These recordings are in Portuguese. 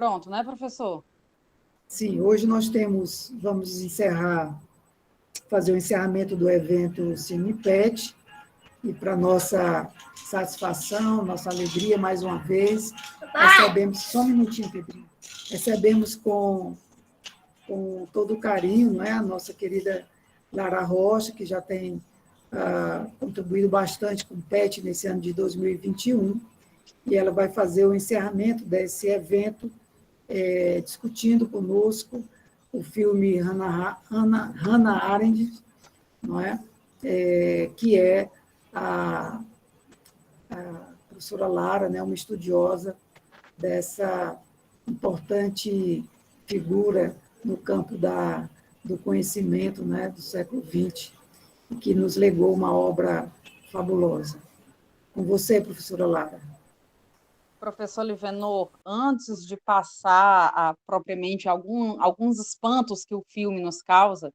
Pronto, né, professor? Sim, hoje nós vamos fazer o encerramento do evento CinePet, e para nossa satisfação, nossa alegria, mais uma vez, recebemos, só um minutinho, Pedrinho, recebemos com todo o carinho, não é? A nossa querida Lara Rocha, que já tem contribuído bastante com o PET nesse ano de 2021, e ela vai fazer o encerramento desse evento, discutindo conosco o filme Hannah Arendt, não é? Que é a professora Lara, né, uma estudiosa dessa importante figura no campo do conhecimento, né, do século XX, que nos legou uma obra fabulosa. Com você, professora Lara. Professor Livenor, antes de passar propriamente alguns espantos que o filme nos causa,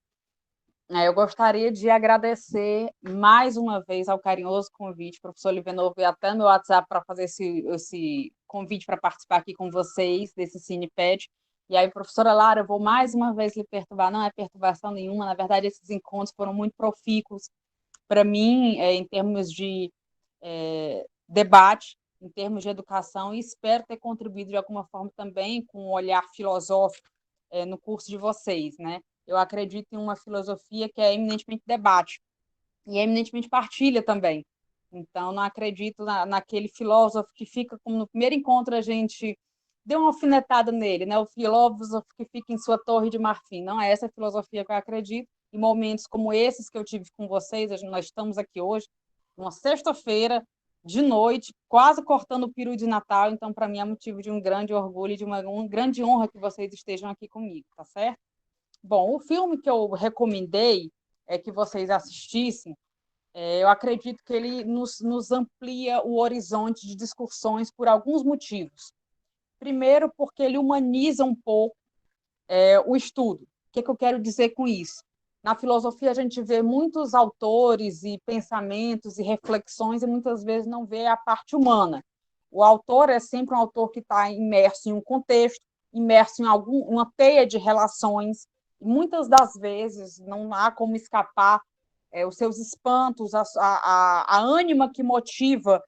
eu gostaria de agradecer mais uma vez ao carinhoso convite. O professor Livenor veio até no meu WhatsApp para fazer esse convite para participar aqui com vocês desse CinePad. E aí, professora Lara, eu vou mais uma vez lhe perturbar. Não é perturbação nenhuma, na verdade, esses encontros foram muito profícuos para mim, em termos de debate, em termos de educação, e espero ter contribuído de alguma forma também com um olhar filosófico no curso de vocês, né? Eu acredito em uma filosofia que é eminentemente debate e é eminentemente partilha também. Então, não acredito naquele filósofo que fica, como no primeiro encontro a gente deu uma alfinetada nele, né? O filósofo que fica em sua torre de marfim. Não é essa a filosofia que eu acredito. Em momentos como esses que eu tive com vocês, nós estamos aqui hoje, uma sexta-feira, de noite, quase cortando o peru de Natal, então, para mim, é motivo de um grande orgulho e de uma grande honra que vocês estejam aqui comigo, tá certo? Bom, o filme que eu recomendei que vocês assistissem, eu acredito que ele nos amplia o horizonte de discussões por alguns motivos. Primeiro, porque ele humaniza um pouco o estudo. O que eu quero dizer com isso? Na filosofia, a gente vê muitos autores e pensamentos e reflexões e muitas vezes não vê a parte humana. O autor é sempre um autor que está imerso em um contexto, imerso em uma teia de relações, e muitas das vezes não há como escapar os seus espantos, a ânima que motiva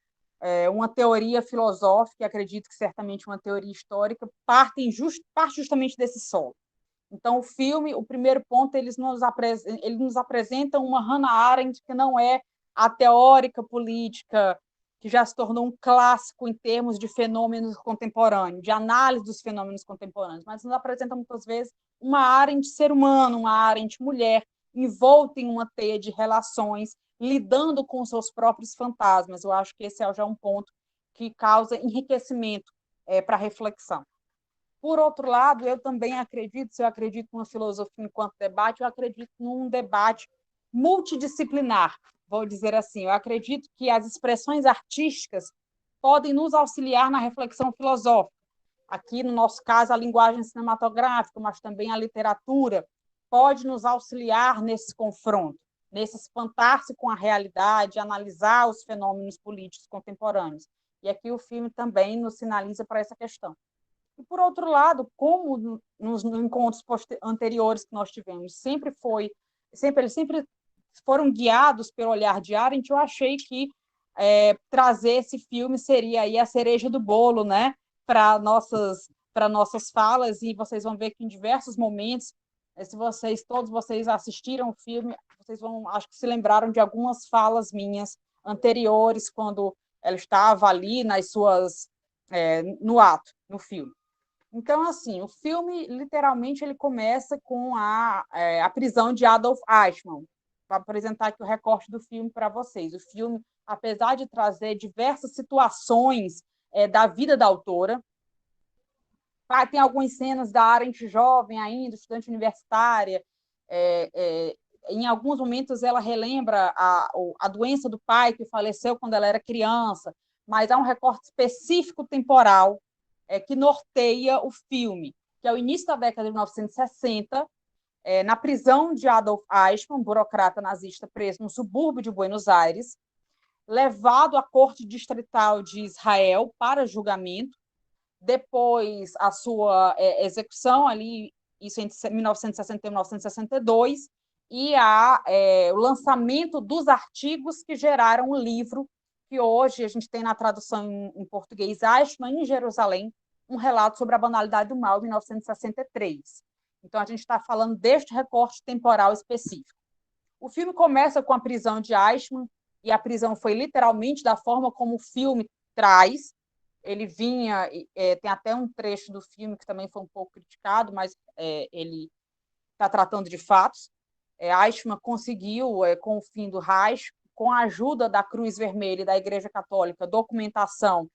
uma teoria filosófica, e acredito que certamente uma teoria histórica, parte justamente desse solo. Então, o filme, o primeiro ponto, ele nos apresenta uma Hannah Arendt que não é a teórica política que já se tornou um clássico em termos de fenômenos contemporâneos, de análise dos fenômenos contemporâneos, mas nos apresenta muitas vezes uma Arendt ser humano, uma Arendt mulher, envolta em uma teia de relações, lidando com seus próprios fantasmas. Eu acho que esse é já um ponto que causa enriquecimento para a reflexão. Por outro lado, eu também acredito, se eu acredito numa filosofia enquanto debate, eu acredito num debate multidisciplinar, vou dizer assim. Eu acredito que as expressões artísticas podem nos auxiliar na reflexão filosófica. Aqui, no nosso caso, a linguagem cinematográfica, mas também a literatura, pode nos auxiliar nesse confronto, nesse espantar-se com a realidade, analisar os fenômenos políticos contemporâneos. E aqui o filme também nos sinaliza para essa questão. E, por outro lado, como nos encontros anteriores que nós tivemos, eles sempre foram guiados pelo olhar de Arendt, eu achei que trazer esse filme seria aí a cereja do bolo, né, para nossas falas, e vocês vão ver que em diversos momentos, se todos vocês assistiram o filme, vocês vão, acho que se lembraram de algumas falas minhas anteriores, quando ela estava ali no ato, no filme. Então, assim, o filme, literalmente, ele começa com a prisão de Adolf Eichmann. Vou apresentar aqui o recorte do filme para vocês. O filme, apesar de trazer diversas situações da vida da autora, tem algumas cenas da Arendt jovem ainda, estudante universitária, em alguns momentos ela relembra a doença do pai, que faleceu quando ela era criança, mas há um recorte específico temporal que norteia o filme, que é o início da década de 1960, na prisão de Adolf Eichmann, um burocrata nazista preso no subúrbio de Buenos Aires, levado à corte distrital de Israel para julgamento, depois a sua execução ali, isso entre 1961 e 1962, e o lançamento dos artigos que geraram o livro, que hoje a gente tem na tradução em português, Eichmann em Jerusalém, um relato sobre a banalidade do mal, em 1963. Então, a gente está falando deste recorte temporal específico. O filme começa com a prisão de Eichmann, e a prisão foi literalmente da forma como o filme traz. Ele vinha, tem até um trecho do filme que também foi um pouco criticado, mas ele está tratando de fatos. Eichmann conseguiu, com o fim do Reich, com a ajuda da Cruz Vermelha e da Igreja Católica, documentação,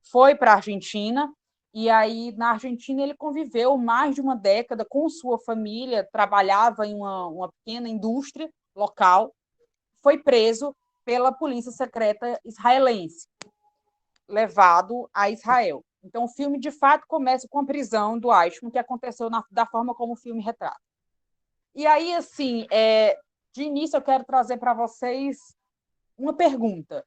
foi para a Argentina, e aí na Argentina ele conviveu mais de uma década com sua família, trabalhava em uma pequena indústria local, foi preso pela polícia secreta israelense, levado a Israel. Então, o filme, de fato, começa com a prisão do Eichmann, que aconteceu da forma como o filme retrata. E aí, assim, de início, eu quero trazer para vocês uma pergunta.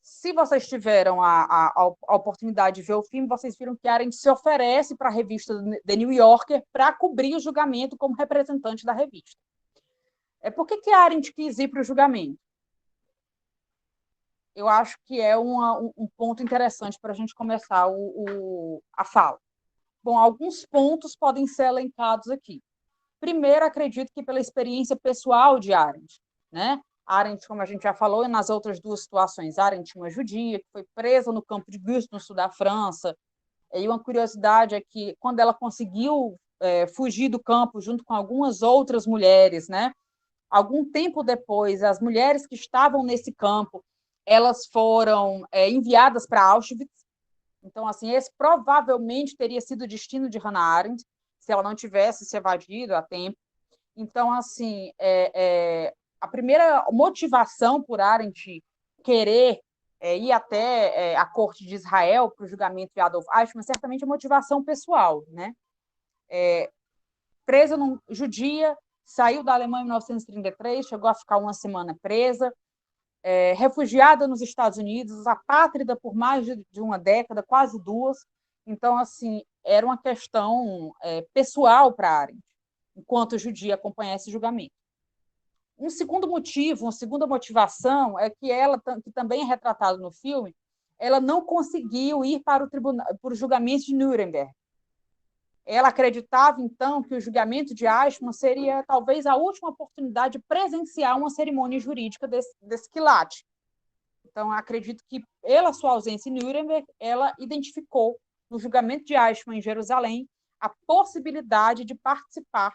Se vocês tiveram a oportunidade de ver o filme, vocês viram que Arendt se oferece para a revista The New Yorker para cobrir o julgamento como representante da revista. Por que Arendt quis ir para o julgamento? Eu acho que é um ponto interessante para a gente começar a fala. Bom, alguns pontos podem ser elencados aqui. Primeiro, acredito que pela experiência pessoal de Arendt, né? Arendt, como a gente já falou, nas outras duas situações, Arendt, uma judia, que foi presa no campo de Gust, no sul da França, e uma curiosidade é que, quando ela conseguiu fugir do campo junto com algumas outras mulheres, né? Algum tempo depois, as mulheres que estavam nesse campo, elas foram enviadas para Auschwitz. Então, assim, esse provavelmente teria sido o destino de Hannah Arendt, se ela não tivesse se evadido a tempo. Então, assim, a primeira motivação por Arendt querer ir até a corte de Israel para o julgamento de Adolf Eichmann, certamente é motivação pessoal, né? Presa judia, saiu da Alemanha em 1933, chegou a ficar uma semana presa, refugiada nos Estados Unidos, apátrida por mais de uma década, quase duas. Então, assim, era uma questão pessoal para Arendt, enquanto judia acompanhar esse julgamento. Um segundo motivo, uma segunda motivação é que ela, que também é retratado no filme, ela não conseguiu ir para o julgamento de Nuremberg. Ela acreditava, então, que o julgamento de Eichmann seria talvez a última oportunidade de presenciar uma cerimônia jurídica desse quilate. Então, acredito que, pela sua ausência em Nuremberg, ela identificou, no julgamento de Eichmann em Jerusalém, a possibilidade de participar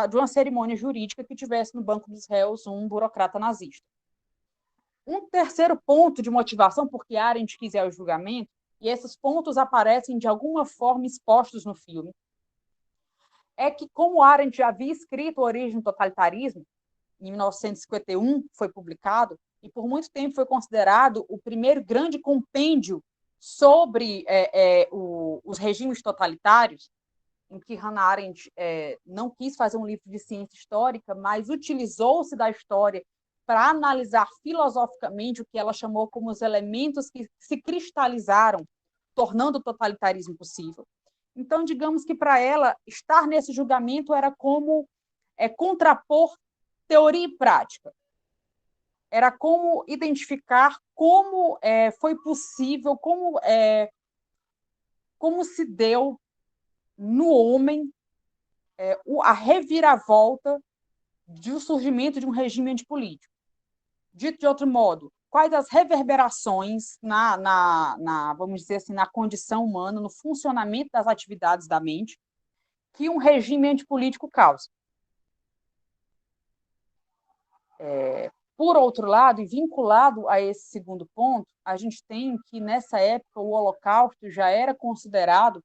de uma cerimônia jurídica que tivesse no banco dos réus um burocrata nazista. Um terceiro ponto de motivação, porque Arendt quis ir ao julgamento, e esses pontos aparecem de alguma forma expostos no filme, é que, como Arendt já havia escrito Origem do Totalitarismo, em 1951 foi publicado, e por muito tempo foi considerado o primeiro grande compêndio sobre os regimes totalitários, em que Hannah Arendt não quis fazer um livro de ciência histórica, mas utilizou-se da história para analisar filosoficamente o que ela chamou como os elementos que se cristalizaram, tornando o totalitarismo possível. Então, digamos que para ela, estar nesse julgamento era como contrapor teoria e prática. Era como identificar como foi possível, como se deu no homem a reviravolta do surgimento de um regime antipolítico. Dito de outro modo, quais as reverberações vamos dizer assim, na condição humana, no funcionamento das atividades da mente, que um regime antipolítico causa. Por outro lado, e vinculado a esse segundo ponto, a gente tem que, nessa época, o Holocausto já era considerado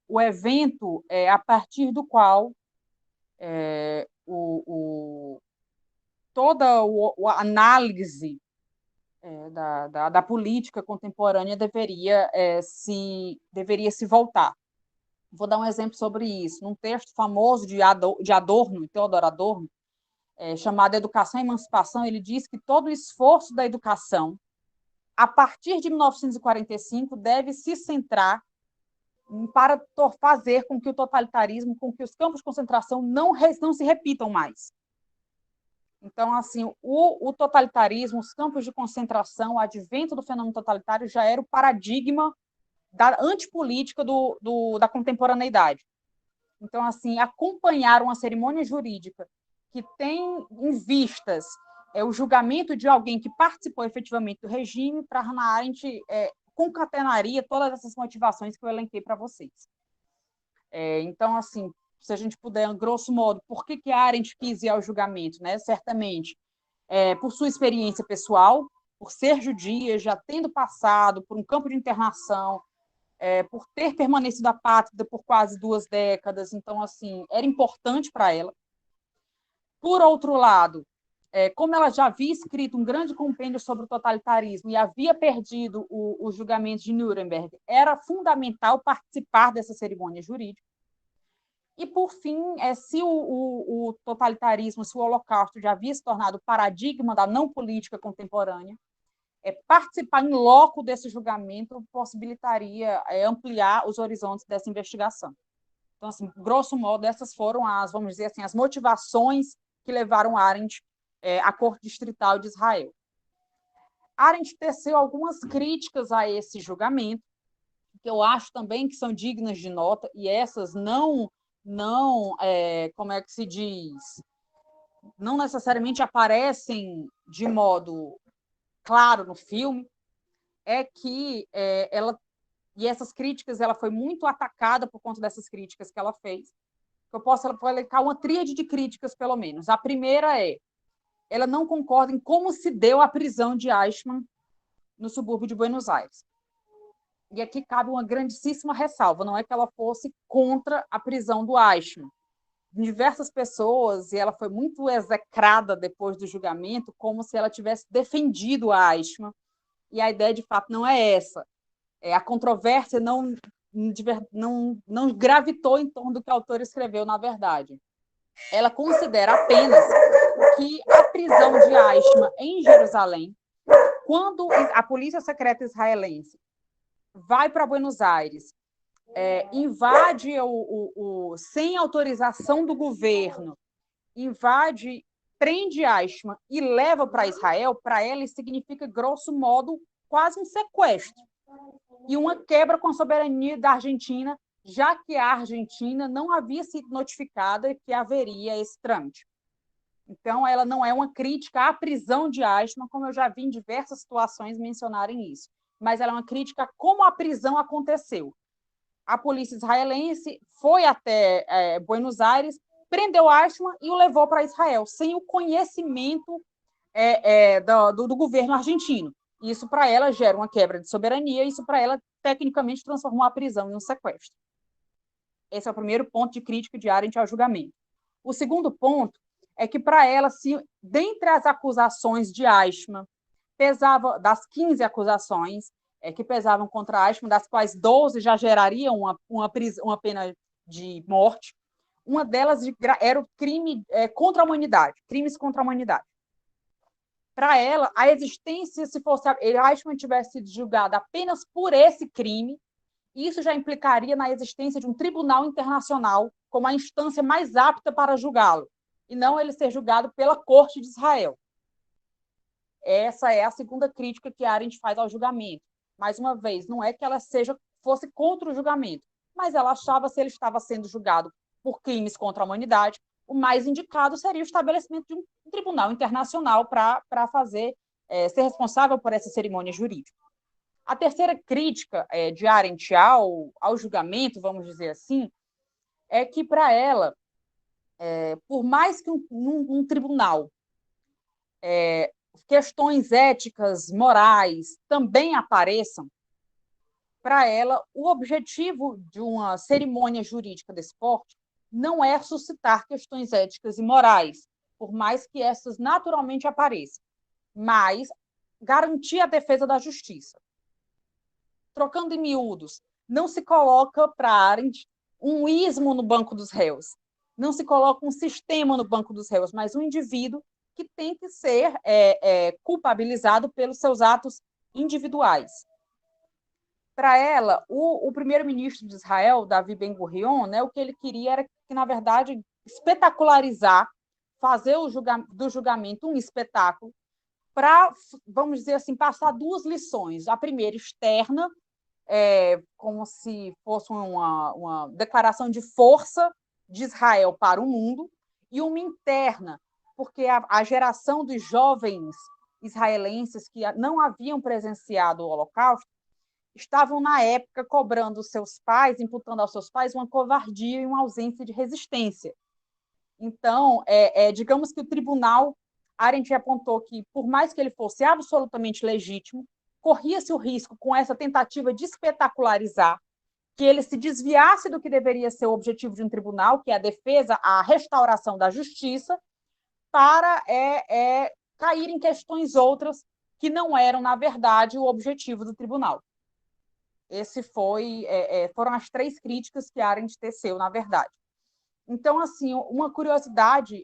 o evento a partir do qual toda a análise da política contemporânea deveria se voltar. Vou dar um exemplo sobre isso. Num texto famoso de Adorno, Theodor Adorno, chamado Educação e Emancipação, ele diz que todo o esforço da educação, a partir de 1945, deve se centrar para fazer com que o totalitarismo, com que os campos de concentração não se repitam mais. Então, assim, o totalitarismo, os campos de concentração, o advento do fenômeno totalitário já era o paradigma da antipolítica da contemporaneidade. Então, assim, acompanhar uma cerimônia jurídica que tem em vistas o julgamento de alguém que participou efetivamente do regime, para Hannah Arendt concatenaria todas essas motivações que eu elenquei para vocês. Então, assim, se a gente puder, grosso modo, por que a Arendt quis ir ao julgamento? Né? Certamente, por sua experiência pessoal, por ser judia, já tendo passado por um campo de internação, por ter permanecido apátrida por quase 2 décadas. Então, assim, era importante para ela. Por outro lado, como ela já havia escrito um grande compêndio sobre o totalitarismo e havia perdido o julgamento de Nuremberg, era fundamental participar dessa cerimônia jurídica. E, por fim, se o totalitarismo, se o Holocausto já havia se tornado o paradigma da não política contemporânea, participar em loco desse julgamento possibilitaria ampliar os horizontes dessa investigação. Então, assim, grosso modo, essas foram vamos dizer assim, as motivações que levaram Arendt à Corte Distrital de Israel. Arendt teceu algumas críticas a esse julgamento, que eu acho também que são dignas de nota, e essas não como é que se diz, não necessariamente aparecem de modo claro no filme, que ela, e essas críticas, ela foi muito atacada por conta dessas críticas que ela fez. Eu posso elencar uma tríade de críticas, pelo menos. A primeira ela não concorda em como se deu a prisão de Eichmann no subúrbio de Buenos Aires. E aqui cabe uma grandíssima ressalva, não é que ela fosse contra a prisão do Eichmann. Diversas pessoas, e ela foi muito execrada depois do julgamento, como se ela tivesse defendido a Eichmann, e a ideia, de fato, não é essa. A controvérsia não gravitou em torno do que a autora escreveu, na verdade. Ela considera apenas que a prisão de Eichmann em Jerusalém, quando a polícia secreta israelense vai para Buenos Aires, invade sem autorização do governo, prende Eichmann e leva para Israel, para ela isso significa, grosso modo, quase um sequestro e uma quebra com a soberania da Argentina, já que a Argentina não havia sido notificada que haveria esse trâmite. Então, ela não é uma crítica à prisão de Eichmann, como eu já vi em diversas situações mencionarem isso, mas ela é uma crítica a como a prisão aconteceu. A polícia israelense foi até Buenos Aires, prendeu Eichmann e o levou para Israel, sem o conhecimento do governo argentino. Isso, para ela, gera uma quebra de soberania, isso, para ela, tecnicamente, transformou a prisão em um sequestro. Esse é o primeiro ponto de crítica de Arendt ao julgamento. O segundo ponto é que, para ela, se dentre as acusações de Eichmann, das 15 acusações que pesavam contra Eichmann, das quais 12 já gerariam uma pena de morte, uma delas era o crime contra a humanidade, crimes contra a humanidade. Para ela, a existência, se fosse Eichmann tivesse sido julgado apenas por esse crime, isso já implicaria na existência de um tribunal internacional como a instância mais apta para julgá-lo, e não ele ser julgado pela Corte de Israel. Essa é a segunda crítica que Arendt faz ao julgamento. Mais uma vez, não é que ela fosse contra o julgamento, mas ela achava que se ele estava sendo julgado por crimes contra a humanidade, o mais indicado seria o estabelecimento de um tribunal internacional para ser responsável por essa cerimônia jurídica. A terceira crítica de Arendt ao julgamento, vamos dizer assim, é que, para ela, por mais que um tribunal, questões éticas, morais, também apareçam, para ela, o objetivo de uma cerimônia jurídica desse porte não é suscitar questões éticas e morais, por mais que essas naturalmente apareçam, mas garantir a defesa da justiça. Trocando em miúdos, não se coloca para Arendt um ismo no banco dos réus, não se coloca um sistema no banco dos réus, mas um indivíduo que tem que ser culpabilizado pelos seus atos individuais. Para ela, o primeiro-ministro de Israel, Davi Ben-Gurion, né, o que ele queria era que, na verdade, espetacularizar, fazer do julgamento um espetáculo, para, vamos dizer assim, passar duas lições. A primeira, externa, como se fosse uma declaração de força de Israel para o mundo, e uma interna, porque a geração dos jovens israelenses que não haviam presenciado o Holocausto estavam, na época, cobrando seus pais, imputando aos seus pais uma covardia e uma ausência de resistência. Então, digamos que o tribunal, Arendt apontou que, por mais que ele fosse absolutamente legítimo, corria-se o risco, com essa tentativa de espetacularizar, que ele se desviasse do que deveria ser o objetivo de um tribunal, que é a defesa, a restauração da justiça, para cair em questões outras que não eram, na verdade, o objetivo do tribunal. Foram as três críticas que Arendt teceu, na verdade. Então, assim, uma curiosidade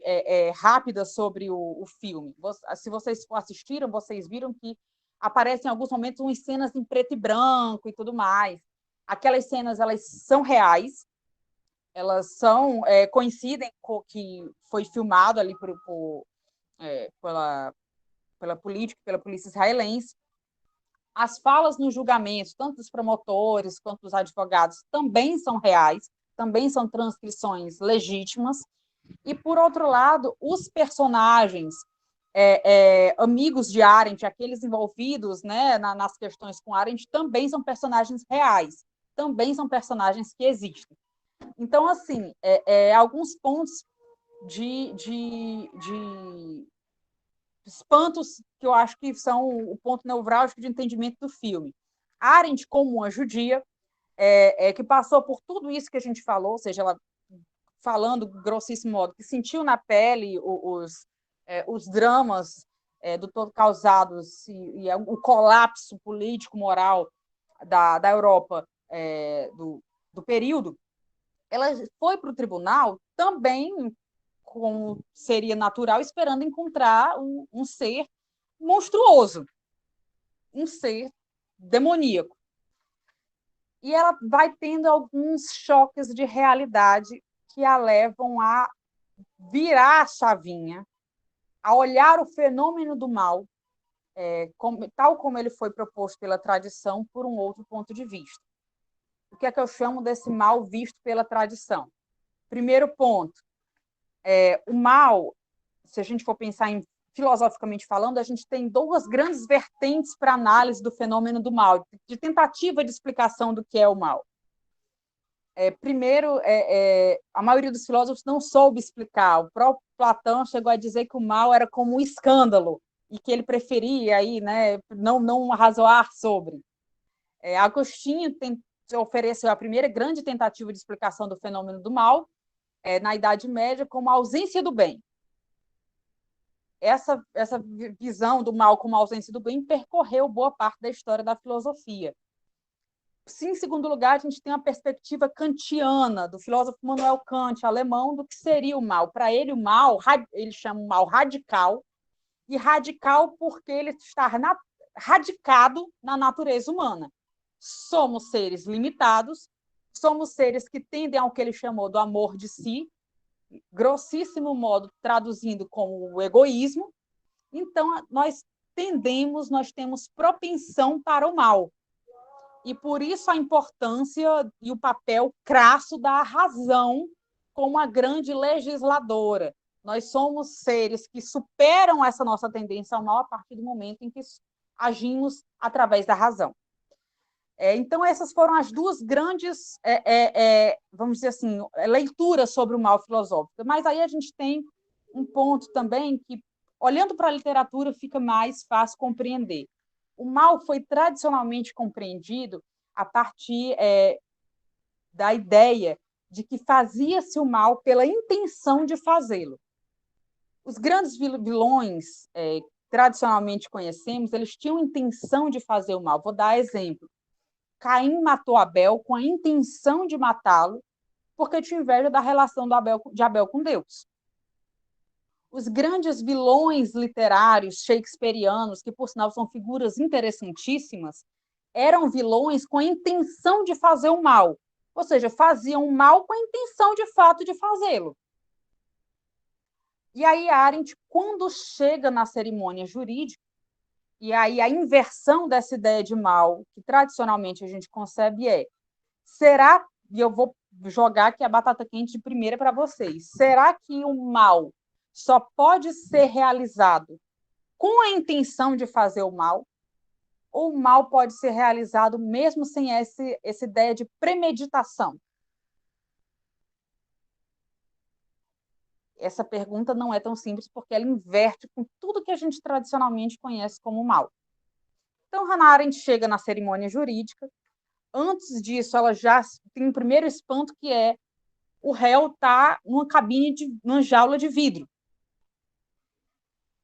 rápida sobre o filme. Se vocês assistiram, vocês viram que aparecem em alguns momentos umas cenas em preto e branco e tudo mais. Aquelas cenas, elas são reais, elas são coincidem com que foi filmado ali pela polícia israelense. As falas no julgamento, tanto dos promotores quanto dos advogados, também são reais, também são transcrições legítimas. E, por outro lado, os personagens amigos de Arendt, aqueles envolvidos, né, nas questões com Arendt, também são personagens reais, também são personagens que existem. Então, assim, alguns pontos de espantos que eu acho que são o ponto nevrálgico de entendimento do filme. Arendt, como uma judia, que passou por tudo isso que a gente falou, ou seja, ela, falando grossíssimo modo, que sentiu na pele os dramas do todo causados e o colapso político-moral da Europa do período, ela foi para o tribunal também, como seria natural, esperando encontrar um ser monstruoso, um ser demoníaco. E ela vai tendo alguns choques de realidade que a levam a virar a chavinha, a olhar o fenômeno do mal, tal como ele foi proposto pela tradição, por um outro ponto de vista. O que é que eu chamo desse mal visto pela tradição? Primeiro ponto, o mal, se a gente for pensar filosoficamente falando, a gente tem duas grandes vertentes para análise do fenômeno do mal, de tentativa de explicação do que é o mal. Primeiro, a maioria dos filósofos não soube explicar. O próprio Platão chegou a dizer que o mal era como um escândalo e que ele preferia aí, né, não arrazoar sobre. Agostinho ofereceu a primeira grande tentativa de explicação do fenômeno do mal na Idade Média como a ausência do bem. Essa visão do mal como a ausência do bem percorreu boa parte da história da filosofia. Sim, em segundo lugar, a gente tem uma perspectiva kantiana, do filósofo Immanuel Kant, alemão, do que seria o mal. Para ele, o mal, ele chama o mal radical, e radical porque ele está radicado na natureza humana. Somos seres limitados, somos seres que tendem ao que ele chamou do amor de si, grossíssimo modo, traduzindo como o egoísmo. Então, nós temos propensão para o mal. E por isso a importância e o papel crasso da razão como a grande legisladora. Nós somos seres que superam essa nossa tendência ao mal a partir do momento em que agimos através da razão. Então, essas foram as duas grandes, vamos dizer assim, leituras sobre o mal filosófico. Mas aí a gente tem um ponto também que, olhando para a literatura, fica mais fácil compreender. O mal foi tradicionalmente compreendido a partir da ideia de que fazia-se o mal pela intenção de fazê-lo. Os grandes vilões tradicionalmente conhecemos, eles tinham intenção de fazer o mal. Vou dar exemplo. Caim matou Abel com a intenção de matá-lo, porque tinha inveja da relação de Abel com Deus. Os grandes vilões literários shakespearianos, que, por sinal, são figuras interessantíssimas, eram vilões com a intenção de fazer o mal, ou seja, faziam o mal com a intenção, de fato, de fazê-lo. E aí Arendt, quando chega na cerimônia jurídica, e aí a inversão dessa ideia de mal, que tradicionalmente a gente concebe será, e eu vou jogar aqui a batata quente de primeira para vocês, será que o mal só pode ser realizado com a intenção de fazer o mal, ou o mal pode ser realizado mesmo sem essa ideia de premeditação? Essa pergunta não é tão simples, porque ela inverte com tudo que a gente tradicionalmente conhece como mal. Então, Hannah Arendt chega na cerimônia jurídica. Antes disso, ela já tem um primeiro espanto, que é o réu estar numa cabine, numa jaula de vidro.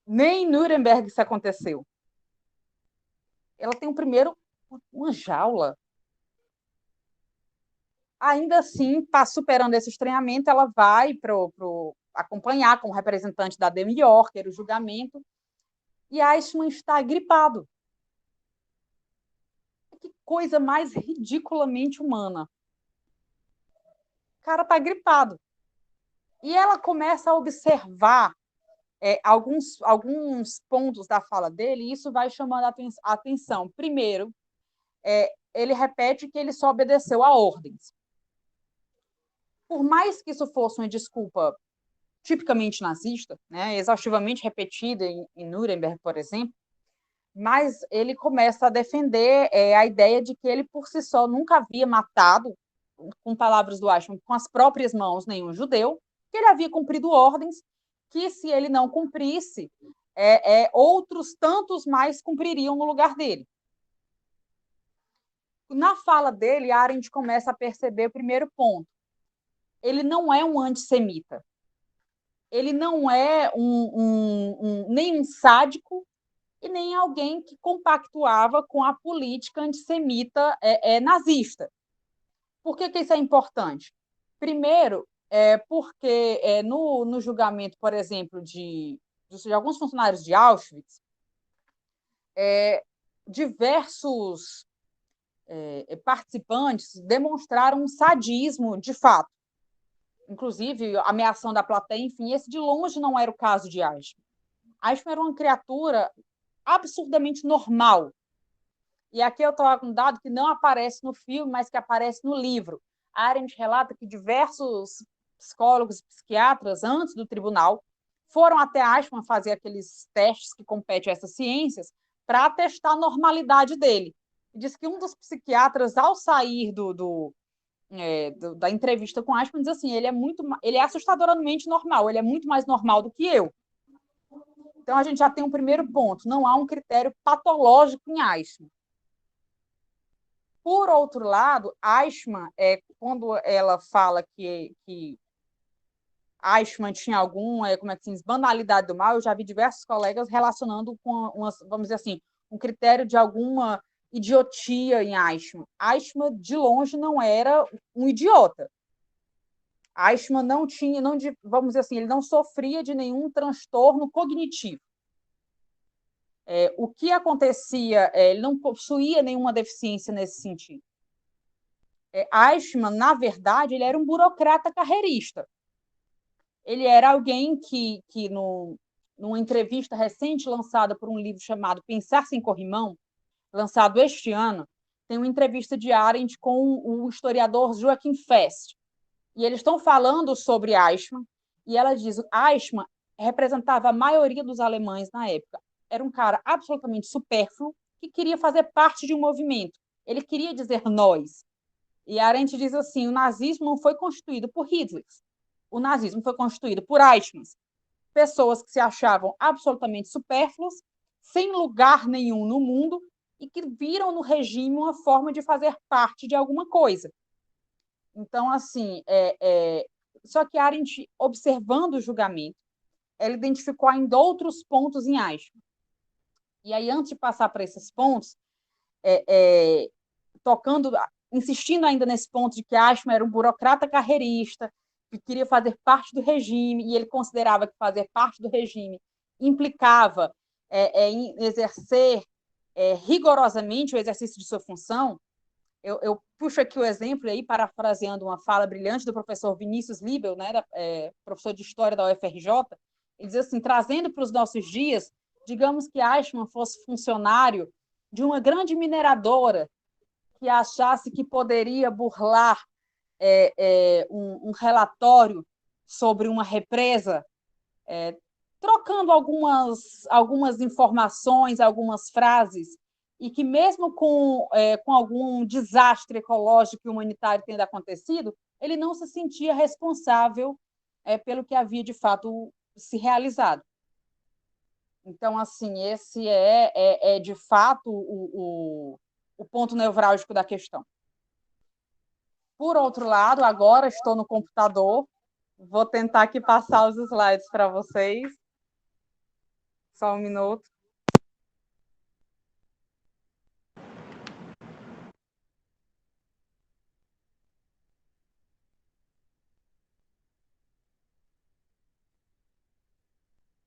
Nem em Nuremberg isso aconteceu. Ela tem uma jaula. Ainda assim, superando esse estranhamento, ela vai para acompanhar como representante da Dame Yorker o julgamento, e Eichmann está gripado. Que coisa mais ridiculamente humana. O cara está gripado. E ela começa a observar alguns pontos da fala dele, e isso vai chamando a atenção. Primeiro, ele repete que ele só obedeceu a ordens. Por mais que isso fosse uma desculpa tipicamente nazista, né, exaustivamente repetida em Nuremberg, por exemplo, mas ele começa a defender a ideia de que ele, por si só, nunca havia matado, com palavras do Eichmann, com as próprias mãos, nenhum judeu, que ele havia cumprido ordens, que se ele não cumprisse, outros tantos mais cumpririam no lugar dele. Na fala dele, Arendt começa a perceber o primeiro ponto. Ele não é um antissemita. Ele não é nem um sádico e nem alguém que compactuava com a política antissemita nazista. Por que isso é importante? Primeiro, porque no julgamento, por exemplo, de alguns funcionários de Auschwitz, diversos participantes demonstraram um sadismo de fato, inclusive ameaçando a plateia, enfim, esse de longe não era o caso de Eichmann. Eichmann era uma criatura absurdamente normal. E aqui eu estou com um dado que não aparece no filme, mas que aparece no livro. Arendt relata que diversos psicólogos e psiquiatras, antes do tribunal, foram até Eichmann fazer aqueles testes que competem a essas ciências para testar a normalidade dele. E diz que um dos psiquiatras, ao sair da entrevista com Eichmann, diz assim, ele é assustadoramente normal, ele é muito mais normal do que eu. Então, a gente já tem um primeiro ponto, não há um critério patológico em Eichmann. Por outro lado, Eichmann, quando ela fala que Eichmann tinha como é que se diz, banalidade do mal, eu já vi diversos colegas relacionando com, vamos dizer assim, um critério de alguma idiotia em Eichmann. Eichmann, de longe, não era um idiota. Eichmann não tinha, vamos dizer assim, ele não sofria de nenhum transtorno cognitivo. O que acontecia, ele não possuía nenhuma deficiência nesse sentido. Eichmann, na verdade, ele era um burocrata carreirista. Ele era alguém que numa entrevista recente lançada por um livro chamado Pensar Sem Corrimão, lançado este ano, tem uma entrevista de Arendt com o historiador Joachim Fest. E eles estão falando sobre Eichmann, e ela diz que Eichmann representava a maioria dos alemães na época. Era um cara absolutamente supérfluo que queria fazer parte de um movimento. Ele queria dizer nós. E Arendt diz assim, o nazismo não foi constituído por Hitler. O nazismo foi constituído por Eichmann. Pessoas que se achavam absolutamente supérfluas, sem lugar nenhum no mundo, e que viram no regime uma forma de fazer parte de alguma coisa. Então, assim, só que Arendt, observando o julgamento, ela identificou ainda outros pontos em Eichmann. E aí, antes de passar para esses pontos, insistindo ainda nesse ponto de que Eichmann era um burocrata carreirista, que queria fazer parte do regime, e ele considerava que fazer parte do regime implicava em exercer rigorosamente o exercício de sua função. Eu puxo aqui o exemplo, aí, parafraseando uma fala brilhante do professor Vinícius Libel, né, professor de História da UFRJ. Ele diz assim, trazendo para os nossos dias, digamos que Eichmann fosse funcionário de uma grande mineradora que achasse que poderia burlar um relatório sobre uma represa, trocando algumas informações, algumas frases, e que mesmo com algum desastre ecológico e humanitário tendo acontecido, ele não se sentia responsável pelo que havia, de fato, se realizado. Então, assim, esse de fato, o ponto nevrálgico da questão. Por outro lado, agora estou no computador, vou tentar aqui passar os slides para vocês. Só um minuto.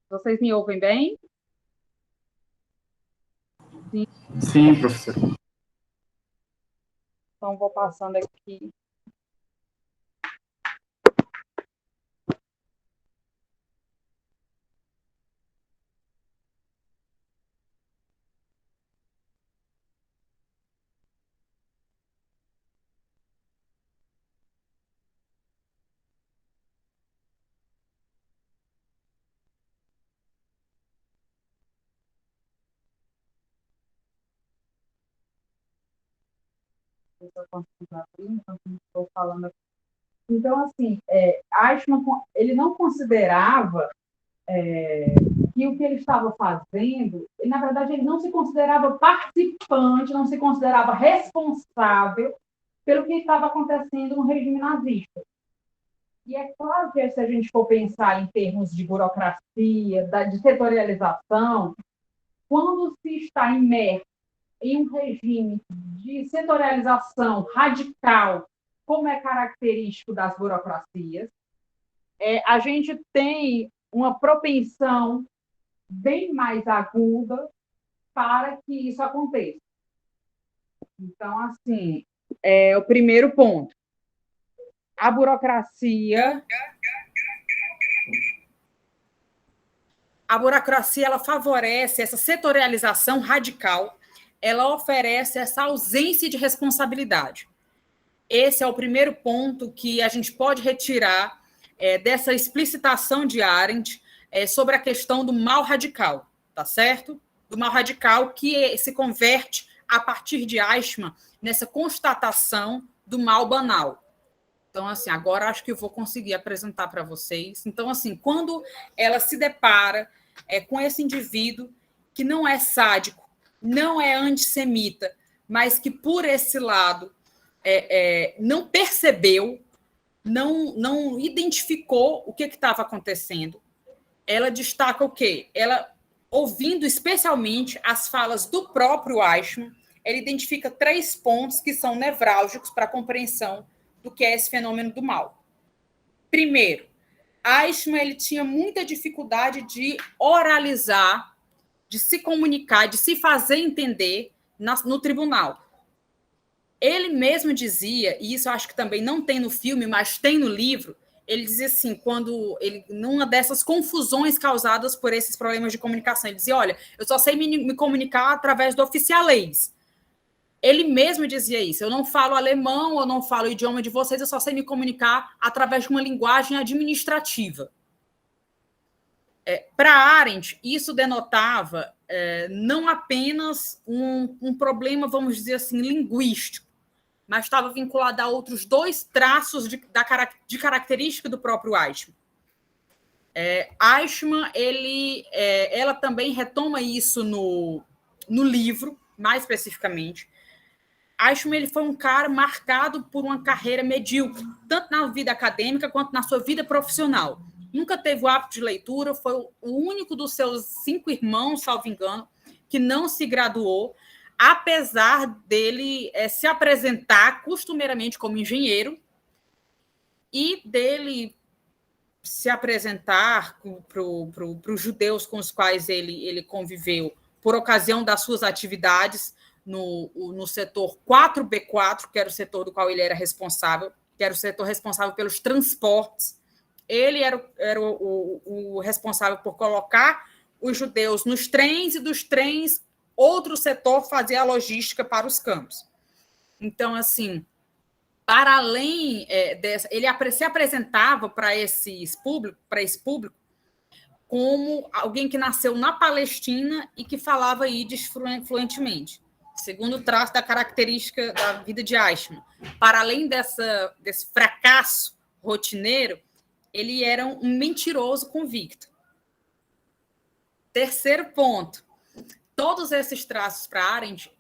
Vocês me ouvem bem? Sim, professor. Então, vou passando aqui. Estou falando aqui. Então, assim, Eichmann, ele não considerava que o que ele estava fazendo, na verdade, ele não se considerava participante, não se considerava responsável pelo que estava acontecendo no regime nazista. E é claro que, se a gente for pensar em termos de burocracia, de setorialização, quando se está imerso em um regime de setorialização radical, como é característico das burocracias, a gente tem uma propensão bem mais aguda para que isso aconteça. Então, assim, o primeiro ponto. A burocracia ela favorece essa setorialização radical, ela oferece essa ausência de responsabilidade. Esse é o primeiro ponto que a gente pode retirar dessa explicitação de Arendt sobre a questão do mal radical, tá certo? Do mal radical que se converte, a partir de Eichmann, nessa constatação do mal banal. Então, assim, agora acho que eu vou conseguir apresentar para vocês. Então, assim, quando ela se depara com esse indivíduo que não é sádico, não é antissemita, mas que, por esse lado, não percebeu, não identificou o que estava acontecendo, ela destaca o quê? Ela, ouvindo especialmente as falas do próprio Eichmann, ela identifica 3 pontos que são nevrálgicos para a compreensão do que é esse fenômeno do mal. Primeiro, Eichmann ele tinha muita dificuldade de oralizar, de se comunicar, de se fazer entender no tribunal. Ele mesmo dizia, e isso eu acho que também não tem no filme, mas tem no livro, ele dizia assim, numa dessas confusões causadas por esses problemas de comunicação, ele dizia, olha, eu só sei me comunicar através do oficialês. Ele mesmo dizia isso, eu não falo alemão, eu não falo o idioma de vocês, eu só sei me comunicar através de uma linguagem administrativa. Para Arendt, isso denotava não apenas um problema, vamos dizer assim, linguístico, mas estava vinculado a outros 2 traços de característica do próprio Eichmann. Eichmann, ela também retoma isso no livro, mais especificamente. Eichmann ele foi um cara marcado por uma carreira medíocre, tanto na vida acadêmica quanto na sua vida profissional. Nunca teve o hábito de leitura, foi o único dos seus 5 irmãos, salvo engano, que não se graduou, apesar dele se apresentar costumeiramente como engenheiro e dele se apresentar para os judeus com os quais ele conviveu por ocasião das suas atividades no setor 4B4, que era o setor do qual ele era responsável, que era o setor responsável pelos transportes. Ele era o responsável por colocar os judeus nos trens, e dos trens, outro setor fazia a logística para os campos. Então, assim, para além dessa, ele se apresentava para esse público como alguém que nasceu na Palestina e que falava ídish fluentemente, segundo traço da característica da vida de Eichmann. Para além desse fracasso rotineiro, ele era um mentiroso convicto. Terceiro ponto, todos esses traços para Arendt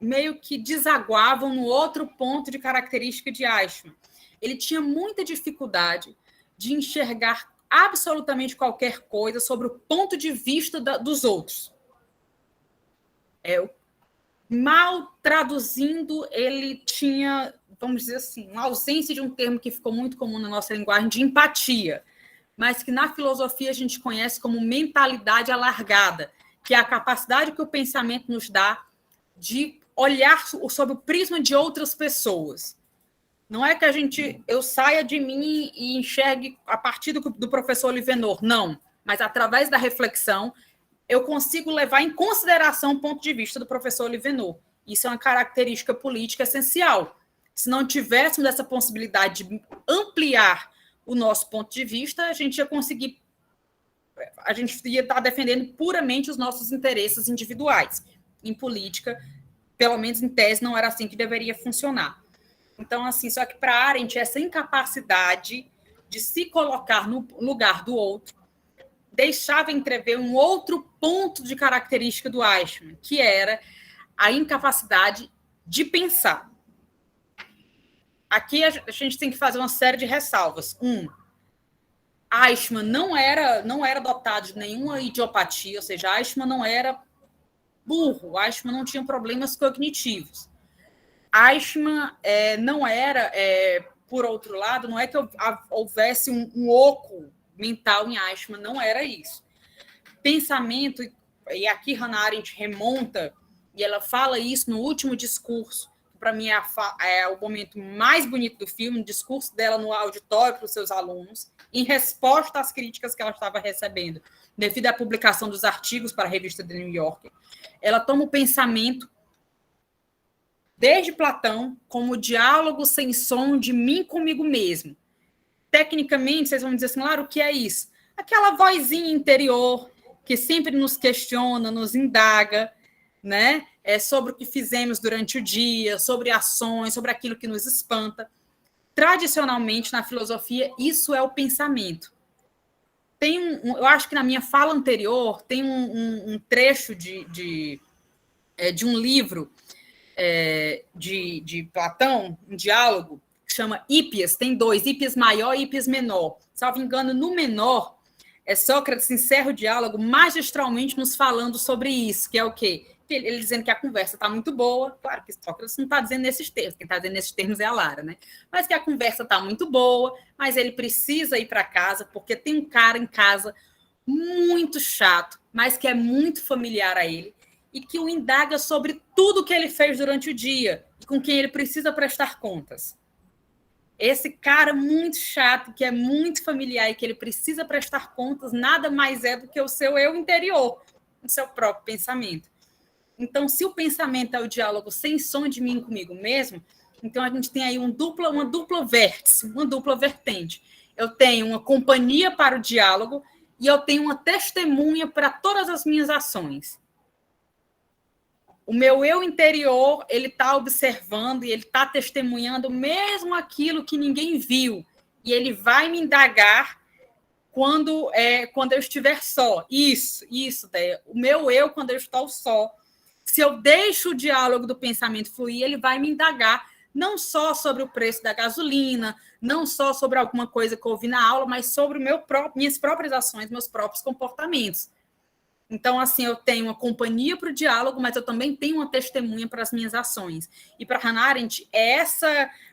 meio que desaguavam no outro ponto de característica de Eichmann. Ele tinha muita dificuldade de enxergar absolutamente qualquer coisa sobre o ponto de vista dos outros. Mal traduzindo, ele tinha, vamos dizer assim, uma ausência de um termo que ficou muito comum na nossa linguagem, de empatia, mas que na filosofia a gente conhece como mentalidade alargada, que é a capacidade que o pensamento nos dá de olhar sob o prisma de outras pessoas. Não é que eu saia de mim e enxergue a partir do professor Livenor, não, mas através da reflexão eu consigo levar em consideração o ponto de vista do professor Livenor. Isso é uma característica política essencial. Se não tivéssemos essa possibilidade de ampliar o nosso ponto de vista, a gente ia estar defendendo puramente os nossos interesses individuais. Em política, pelo menos em tese, não era assim que deveria funcionar. Então, assim, só que para Arendt, essa incapacidade de se colocar no lugar do outro deixava entrever um outro ponto de característica do Eichmann, que era a incapacidade de pensar. Aqui a gente tem que fazer uma série de ressalvas. Eichmann não era dotado de nenhuma idiopatia, ou seja, Eichmann não era burro, Eichmann não tinha problemas cognitivos. Eichmann não era, por outro lado, não é que houvesse um oco mental em Eichmann, não era isso. Pensamento, e aqui Hannah Arendt remonta, e ela fala isso no último discurso, que para mim é o momento mais bonito do filme, o discurso dela no auditório para os seus alunos, em resposta às críticas que ela estava recebendo, devido à publicação dos artigos para a revista The New Yorker. Ela toma o pensamento desde Platão como diálogo sem som de mim comigo mesmo. Tecnicamente, vocês vão dizer assim, claro, o que é isso? Aquela vozinha interior que sempre nos questiona, nos indaga, né? Sobre o que fizemos durante o dia, sobre ações, sobre aquilo que nos espanta. Tradicionalmente, na filosofia, isso é o pensamento. Eu acho que na minha fala anterior tem um trecho de um livro de Platão, um diálogo, que chama Hípias, tem dois, Hípias maior e Hípias menor. Salvo engano, no menor, Sócrates encerra o diálogo magistralmente nos falando sobre isso, que é o quê? Ele dizendo que a conversa está muito boa, claro que Sócrates não está dizendo nesses termos, quem está dizendo nesses termos é a Lara, né? Mas que a conversa está muito boa, mas ele precisa ir para casa, porque tem um cara em casa muito chato, mas que é muito familiar a ele, e que o indaga sobre tudo que ele fez durante o dia, e com quem ele precisa prestar contas. Esse cara muito chato, que é muito familiar e que ele precisa prestar contas, nada mais é do que o seu eu interior, o seu próprio pensamento. Então, se o pensamento é o diálogo sem som de mim comigo mesmo, então a gente tem aí uma dupla vértice, uma dupla vertente. Eu tenho uma companhia para o diálogo e eu tenho uma testemunha para todas as minhas ações. O meu eu interior, ele está observando e ele está testemunhando mesmo aquilo que ninguém viu. E ele vai me indagar quando eu estiver só. Isso, Déia. O meu eu, quando eu estou só, se eu deixo o diálogo do pensamento fluir, ele vai me indagar não só sobre o preço da gasolina, não só sobre alguma coisa que eu ouvi na aula, mas sobre minhas próprias ações, meus próprios comportamentos. Então, assim, eu tenho uma companhia para o diálogo, mas eu também tenho uma testemunha para as minhas ações. E para Hannah Arendt,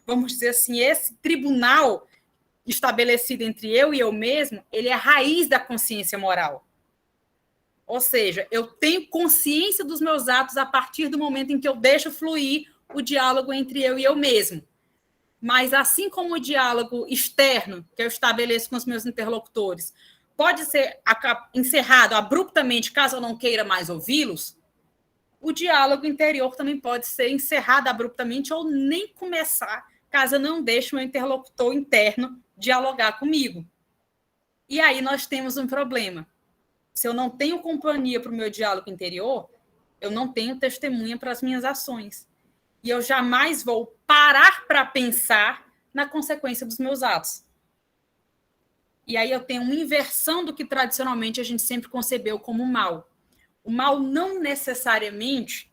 vamos dizer assim, esse tribunal estabelecido entre eu e eu mesmo, ele é a raiz da consciência moral. Ou seja, eu tenho consciência dos meus atos a partir do momento em que eu deixo fluir o diálogo entre eu e eu mesmo. Mas, assim como o diálogo externo que eu estabeleço com os meus interlocutores pode ser encerrado abruptamente, caso eu não queira mais ouvi-los, o diálogo interior também pode ser encerrado abruptamente ou nem começar, caso eu não deixe o meu interlocutor interno dialogar comigo. E aí nós temos um problema. Se eu não tenho companhia para o meu diálogo interior, eu não tenho testemunha para as minhas ações. E eu jamais vou parar para pensar na consequência dos meus atos. E aí eu tenho uma inversão do que tradicionalmente a gente sempre concebeu como mal. O mal não necessariamente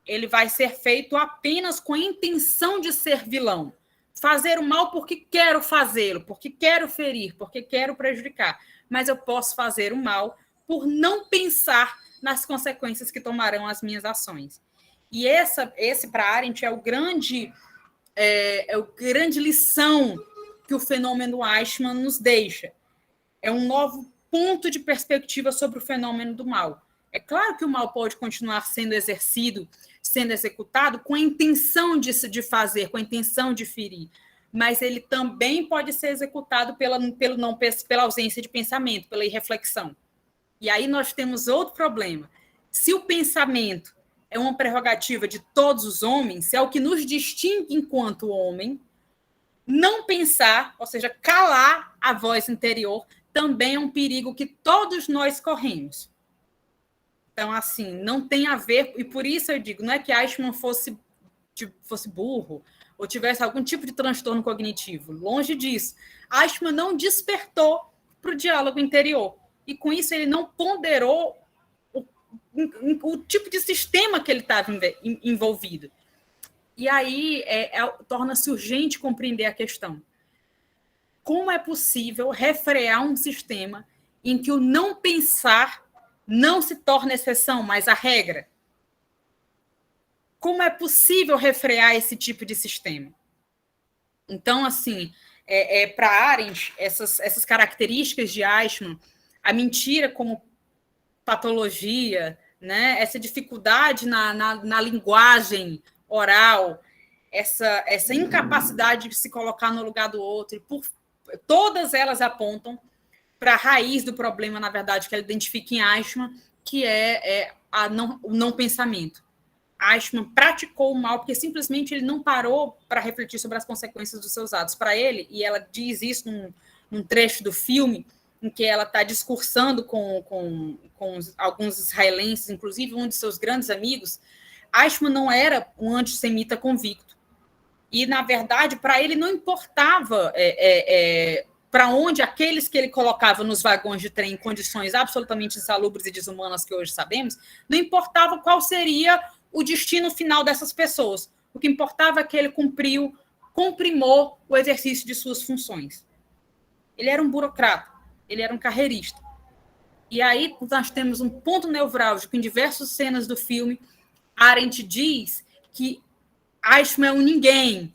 ele vai ser feito apenas com a intenção de ser vilão. Fazer o mal porque quero fazê-lo, porque quero ferir, porque quero prejudicar. Mas eu posso fazer o mal por não pensar nas consequências que tomarão as minhas ações. E esse para Arendt, é o grande lição que o fenômeno Eichmann nos deixa. É um novo ponto de perspectiva sobre o fenômeno do mal. É claro que o mal pode continuar sendo exercido, sendo executado com a intenção de fazer, com a intenção de ferir, mas ele também pode ser executado pela ausência de pensamento, pela irreflexão. E aí nós temos outro problema. Se o pensamento é uma prerrogativa de todos os homens, se é o que nos distingue enquanto homem, não pensar, ou seja, calar a voz interior, também é um perigo que todos nós corremos. Então, assim, não tem a ver, e por isso eu digo, não é que Eichmann fosse burro ou tivesse algum tipo de transtorno cognitivo, longe disso. Eichmann não despertou para o diálogo interior, e com isso ele não ponderou o tipo de sistema que ele estava envolvido. E aí torna-se urgente compreender a questão. Como é possível refrear um sistema em que o não pensar não se torna exceção, mas a regra? Como é possível refrear esse tipo de sistema? Então, assim, para Arendt, essas características de Eichmann, a mentira como patologia, né? Essa dificuldade na linguagem oral, essa incapacidade de se colocar no lugar do outro, todas elas apontam para a raiz do problema, na verdade, que ela identifica em Eichmann, que o não pensamento. Eichmann praticou o mal porque simplesmente ele não parou para refletir sobre as consequências dos seus atos. Para ele, e ela diz isso num trecho do filme, em que ela está discursando com alguns israelenses, inclusive um de seus grandes amigos, Eichmann não era um antissemita convicto. E, na verdade, para ele não importava para onde aqueles que ele colocava nos vagões de trem em condições absolutamente insalubres e desumanas que hoje sabemos, não importava qual seria o destino final dessas pessoas. O que importava é que ele cumpriu com primor o exercício de suas funções. Ele era um burocrata, ele era um carreirista. E aí nós temos um ponto nevrálgico em diversas cenas do filme. Arendt diz que Eichmann é um ninguém.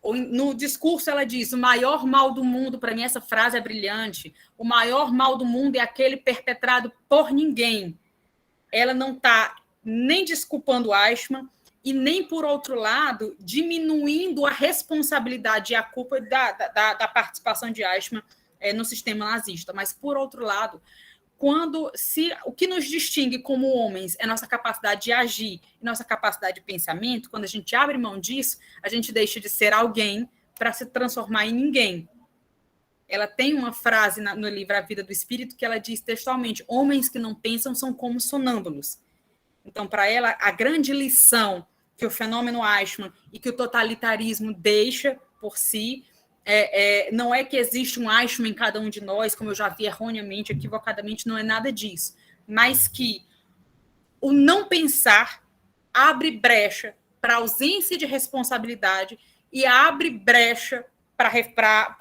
No discurso ela diz, o maior mal do mundo, para mim essa frase é brilhante, o maior mal do mundo é aquele perpetrado por ninguém. Ela não está nem desculpando Eichmann e nem, por outro lado, diminuindo a responsabilidade e a culpa da participação de Eichmann no sistema nazista. Mas, por outro lado, o que nos distingue como homens é nossa capacidade de agir, nossa capacidade de pensamento, quando a gente abre mão disso, a gente deixa de ser alguém para se transformar em ninguém. Ela tem uma frase no livro A Vida do Espírito que ela diz textualmente, homens que não pensam são como sonâmbulos. Então, para ela, a grande lição que o fenômeno Eichmann e que o totalitarismo deixa por si não é que existe um Eichmann em cada um de nós, como eu já vi erroneamente, equivocadamente, não é nada disso, mas que o não pensar abre brecha para a ausência de responsabilidade e abre brecha para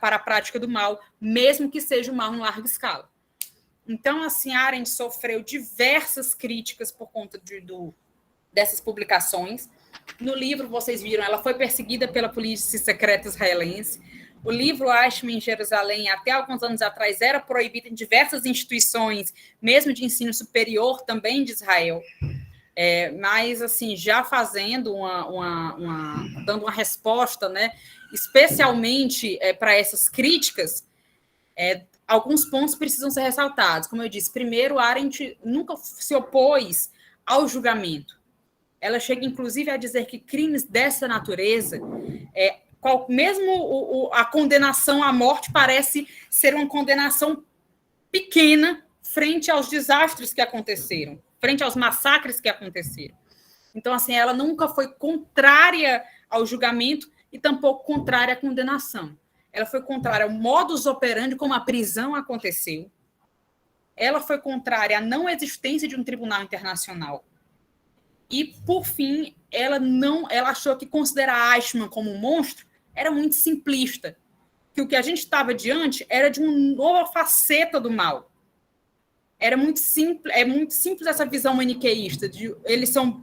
a prática do mal, mesmo que seja um mal em larga escala. Então, assim, Arendt sofreu diversas críticas por conta dessas publicações. No livro, vocês viram, ela foi perseguida pela polícia secreta israelense, o livro Eichmann em Jerusalém, até alguns anos atrás, era proibido em diversas instituições, mesmo de ensino superior também de Israel. Mas, assim, já fazendo dando uma resposta, né, especialmente para essas críticas, alguns pontos precisam ser ressaltados. Como eu disse, primeiro, Arendt nunca se opôs ao julgamento. Ela chega, inclusive, a dizer que crimes dessa natureza, mesmo a condenação à morte parece ser uma condenação pequena frente aos desastres que aconteceram, frente aos massacres que aconteceram. Então, assim, ela nunca foi contrária ao julgamento e tampouco contrária à condenação. Ela foi contrária ao modus operandi como a prisão aconteceu. Ela foi contrária à não existência de um tribunal internacional. E, por fim, ela achou que considerar Eichmann como um monstro era muito simplista, que o que a gente estava diante era de uma nova faceta do mal. Era muito simples, muito simples essa visão maniqueísta de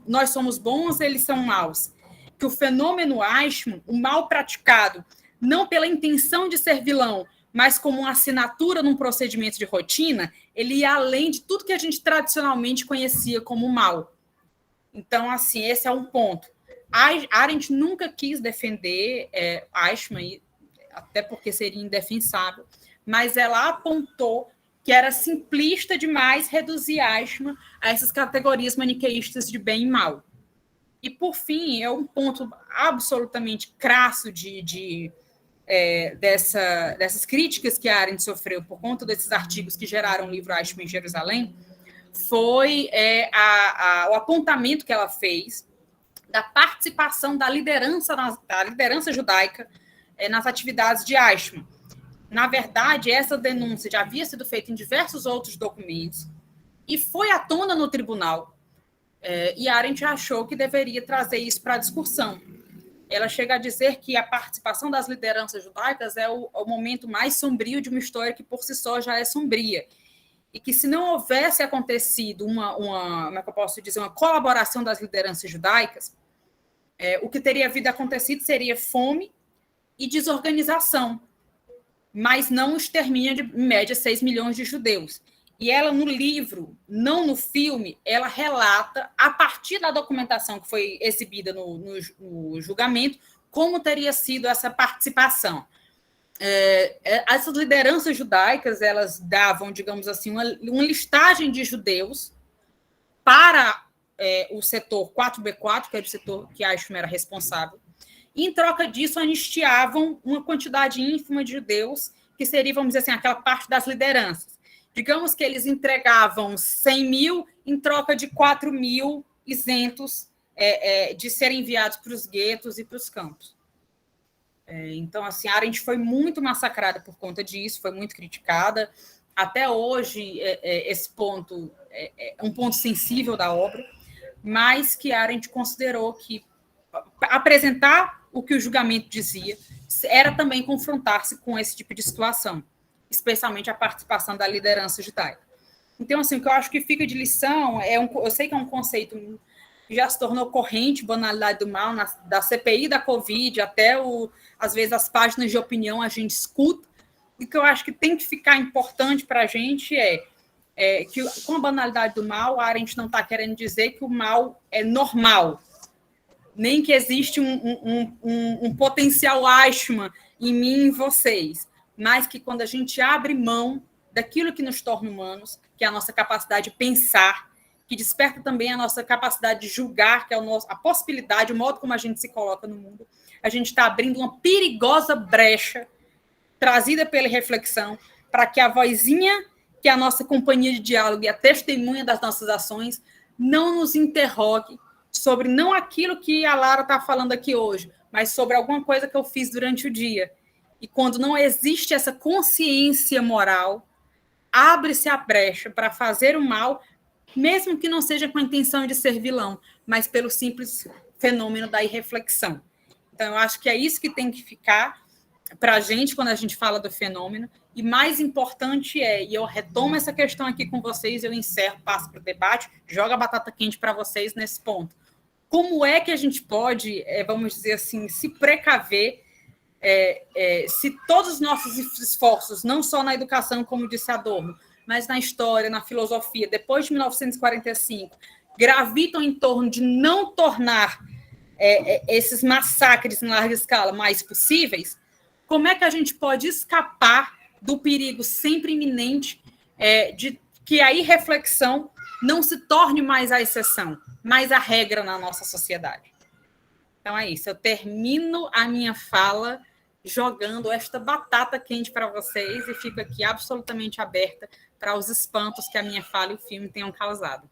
nós somos bons, eles são maus. Que o fenômeno Eichmann, o mal praticado, não pela intenção de ser vilão, mas como uma assinatura num procedimento de rotina, ele ia além de tudo que a gente tradicionalmente conhecia como mal. Então, assim, esse é um ponto. Arendt nunca quis defender Eichmann, até porque seria indefensável, mas ela apontou que era simplista demais reduzir Eichmann a essas categorias maniqueístas de bem e mal. E, por fim, é um ponto absolutamente crasso dessas críticas que a Arendt sofreu por conta desses artigos que geraram o livro Eichmann em Jerusalém, foi o apontamento que ela fez da participação da liderança judaica nas atividades de Eichmann. Na verdade, essa denúncia já havia sido feita em diversos outros documentos e foi à tona no tribunal. E Arendt achou que deveria trazer isso para a discussão. Ela chega a dizer que a participação das lideranças judaicas é o momento mais sombrio de uma história que, por si só, já é sombria. E que, se não houvesse acontecido como é que eu posso dizer, uma colaboração das lideranças judaicas, o que teria acontecido seria fome e desorganização, mas não o extermínio de, em média, 6 milhões de judeus. E ela, no livro, não no filme, ela relata, a partir da documentação que foi exibida no julgamento, como teria sido essa participação. Essas lideranças judaicas, elas davam, digamos assim, uma listagem de judeus para o setor 4B4, que era o setor que Eichmann era responsável, e, em troca disso, anistiavam uma quantidade ínfima de judeus, que seria, vamos dizer assim, aquela parte das lideranças. Digamos que eles entregavam 100 mil em troca de 4 mil isentos de serem enviados para os guetos e para os campos. Então, assim, a Arendt foi muito massacrada por conta disso, foi muito criticada. Até hoje, esse ponto é um ponto sensível da obra, mas que a Arendt considerou que apresentar o que o julgamento dizia era também confrontar-se com esse tipo de situação, especialmente a participação da liderança judaica. Então, assim, o que eu acho que fica de lição, eu sei que é um conceito que já se tornou corrente, banalidade do mal, da CPI da Covid, até, às vezes, as páginas de opinião a gente escuta, e o que eu acho que tem que ficar importante para a gente que, com a banalidade do mal, a Arendt não está querendo dizer que o mal é normal, nem que existe um potencial Eichmann em mim e em vocês, mas que quando a gente abre mão daquilo que nos torna humanos, que é a nossa capacidade de pensar, que desperta também a nossa capacidade de julgar, que é a possibilidade, o modo como a gente se coloca no mundo, a gente está abrindo uma perigosa brecha trazida pela reflexão para que a vozinha, que é a nossa companhia de diálogo e a testemunha das nossas ações, não nos interrogue sobre não aquilo que a Lara está falando aqui hoje, mas sobre alguma coisa que eu fiz durante o dia. E quando não existe essa consciência moral, abre-se a brecha para fazer o mal, mesmo que não seja com a intenção de ser vilão, mas pelo simples fenômeno da irreflexão. Então, eu acho que é isso que tem que ficar para a gente quando a gente fala do fenômeno. E mais importante e eu retomo essa questão aqui com vocês, eu encerro, passo para o debate, jogo a batata quente para vocês nesse ponto. Como é que a gente pode, vamos dizer assim, se precaver se todos os nossos esforços, não só na educação, como disse Adorno, mas na história, na filosofia, depois de 1945, gravitam em torno de não tornar esses massacres em larga escala mais possíveis, como é que a gente pode escapar do perigo sempre iminente de que a irreflexão não se torne mais a exceção, mais a regra na nossa sociedade? Então é isso, eu termino a minha fala jogando esta batata quente para vocês e fico aqui absolutamente aberta para os espantos que a minha fala e o filme tenham causado.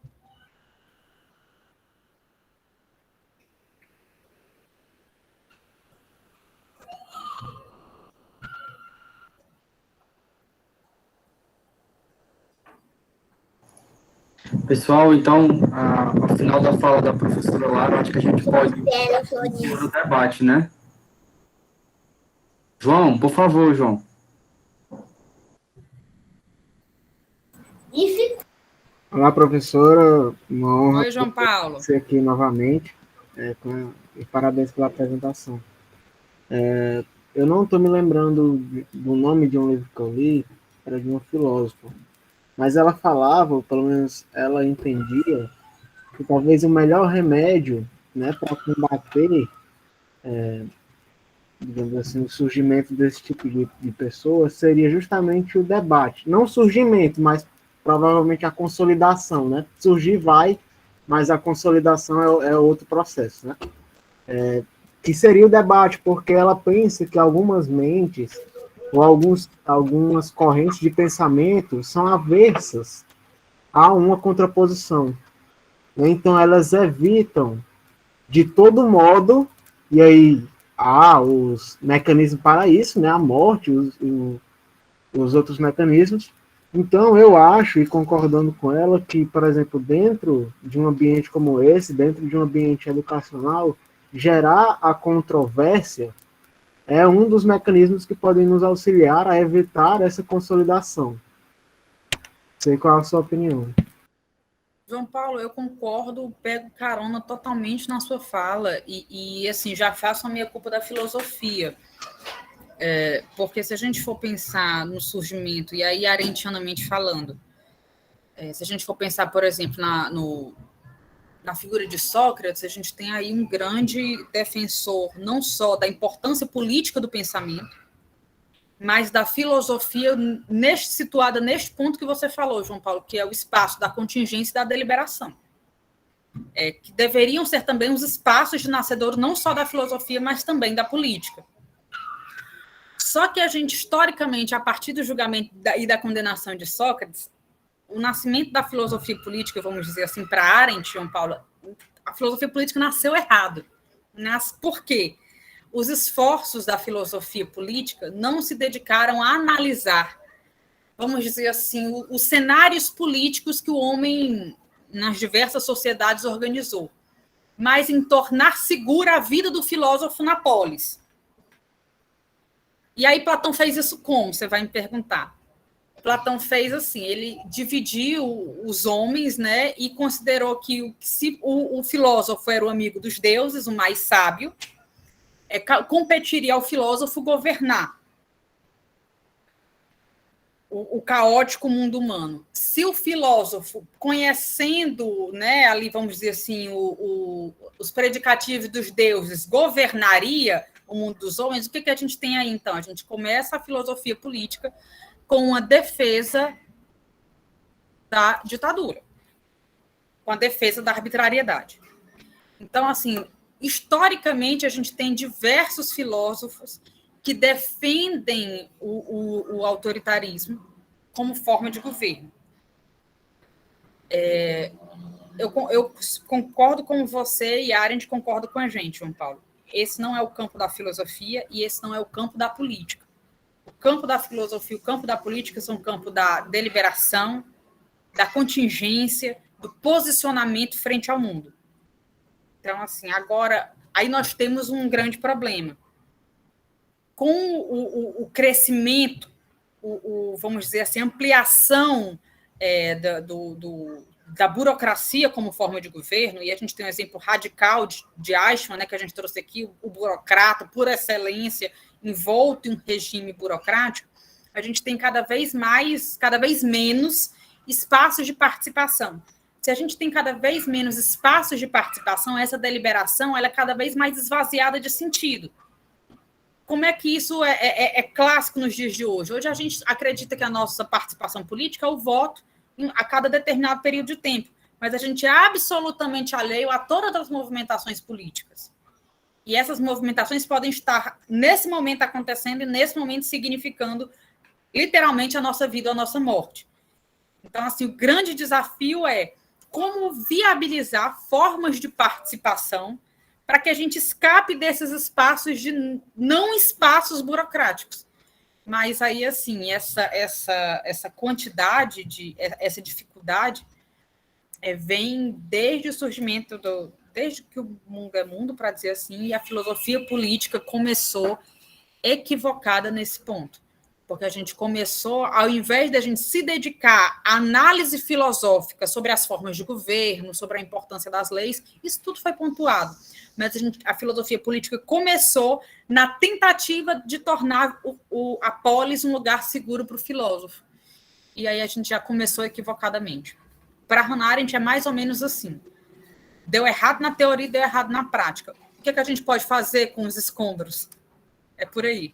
Pessoal, então, ao final da fala da professora Lara, acho que a gente pode ir no debate, né? João, por favor, João. Olá, professora. Uma honra Oi, João Paulo. ser aqui novamente. E parabéns pela apresentação. Eu não estou me lembrando do nome de um livro que eu li, era de um filósofo. Mas ela falava, ou pelo menos ela entendia, que talvez o melhor remédio, né, para combater, digamos assim, o surgimento desse tipo de pessoas seria justamente o debate. Não o surgimento, mas provavelmente a consolidação, né? Surgir vai, mas a consolidação é outro processo, né? Que seria o debate, porque ela pensa que algumas mentes ou algumas correntes de pensamento são aversas a uma contraposição. Então, elas evitam, de todo modo, e aí há os mecanismos para isso, né? A morte, os outros mecanismos. Então, eu acho, e concordando com ela, que, por exemplo, dentro de um ambiente como esse, dentro de um ambiente educacional, gerar a controvérsia é um dos mecanismos que podem nos auxiliar a evitar essa consolidação. Sei qual é a sua opinião. João Paulo, eu concordo, pego carona totalmente na sua fala e assim, já faço a minha culpa da filosofia. Porque se a gente for pensar no surgimento, e aí arendtianamente falando, se a gente for pensar, por exemplo, na figura de Sócrates, a gente tem aí um grande defensor, não só da importância política do pensamento, mas da filosofia situada neste ponto que você falou, João Paulo, que é o espaço da contingência e da deliberação. Que deveriam ser também os espaços de nascedor não só da filosofia, mas também da política. Só que a gente, historicamente, a partir do julgamento e da condenação de Sócrates, o nascimento da filosofia política, vamos dizer assim, para Arendt, João Paulo, a filosofia política nasceu errado. Por quê? Os esforços da filosofia política não se dedicaram a analisar, vamos dizer assim, os cenários políticos que o homem, nas diversas sociedades, organizou, mas em tornar segura a vida do filósofo na polis. E aí Platão fez isso como? Você vai me perguntar. Platão fez assim, ele dividiu os homens, né, e considerou que se o filósofo era o amigo dos deuses, o mais sábio, competiria ao filósofo governar o caótico mundo humano. Se o filósofo, conhecendo, né, ali vamos dizer assim, os predicativos dos deuses, governaria o mundo dos homens, o que a gente tem aí, então? A gente começa a filosofia política com uma defesa da ditadura, com a defesa da arbitrariedade. Então, assim, historicamente, a gente tem diversos filósofos que defendem o autoritarismo como forma de governo. Eu concordo com você e a Arendt concorda com a gente, João Paulo. Esse não é o campo da filosofia e esse não é o campo da política. O campo da filosofia e o campo da política são o campo da deliberação, da contingência, do posicionamento frente ao mundo. Então, assim, agora, aí nós temos um grande problema. Com o crescimento, vamos dizer assim, ampliação da burocracia como forma de governo, e a gente tem um exemplo radical de Eichmann, né, que a gente trouxe aqui, o burocrata por excelência envolto em um regime burocrático, a gente tem cada vez menos espaços de participação. Se a gente tem cada vez menos espaços de participação, essa deliberação ela é cada vez mais esvaziada de sentido. Como é que isso é clássico nos dias de hoje? Hoje a gente acredita que a nossa participação política é o voto a cada determinado período de tempo, mas a gente é absolutamente alheio a todas as movimentações políticas. E essas movimentações podem estar, nesse momento, acontecendo e, nesse momento, significando, literalmente, a nossa vida ou a nossa morte. Então, assim, o grande desafio é como viabilizar formas de participação para que a gente escape desses espaços de não espaços burocráticos. Mas aí, assim, essa quantidade, essa dificuldade vem desde o surgimento desde que o mundo é mundo, para dizer assim, e a filosofia política começou equivocada nesse ponto. Porque a gente começou, ao invés de a gente se dedicar à análise filosófica sobre as formas de governo, sobre a importância das leis, isso tudo foi pontuado. Mas a filosofia política começou na tentativa de tornar a polis um lugar seguro para o filósofo. E aí a gente já começou equivocadamente. Para Hannah Arendt é mais ou menos assim. Deu errado na teoria e deu errado na prática. O que a gente pode fazer com os escombros? É por aí.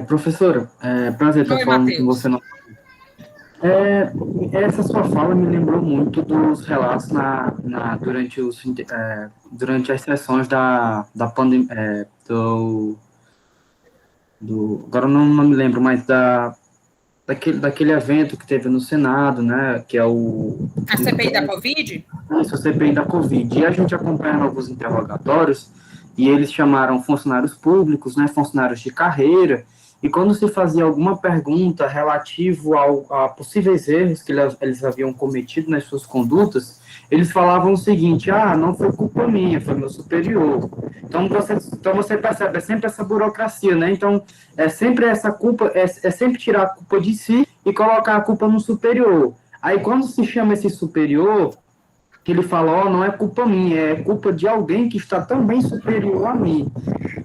Professora, prazer estar falando Matheus. com você. Essa sua fala me lembrou muito dos relatos durante as sessões da pandemia, agora não me lembro, mas daquele evento que teve no Senado, né, que é a CPI da Covid? Isso, a CPI da Covid. E a gente acompanhando alguns interrogatórios, e eles chamaram funcionários públicos, né, funcionários de carreira, e quando se fazia alguma pergunta relativo a possíveis erros que eles haviam cometido nas suas condutas, eles falavam o seguinte: não foi culpa minha, foi meu superior. Então você percebe, é sempre essa burocracia, né? Então, é sempre essa culpa, é sempre tirar a culpa de si e colocar a culpa no superior. Aí, quando se chama esse superior, que ele fala, não é culpa minha, é culpa de alguém que está também superior a mim.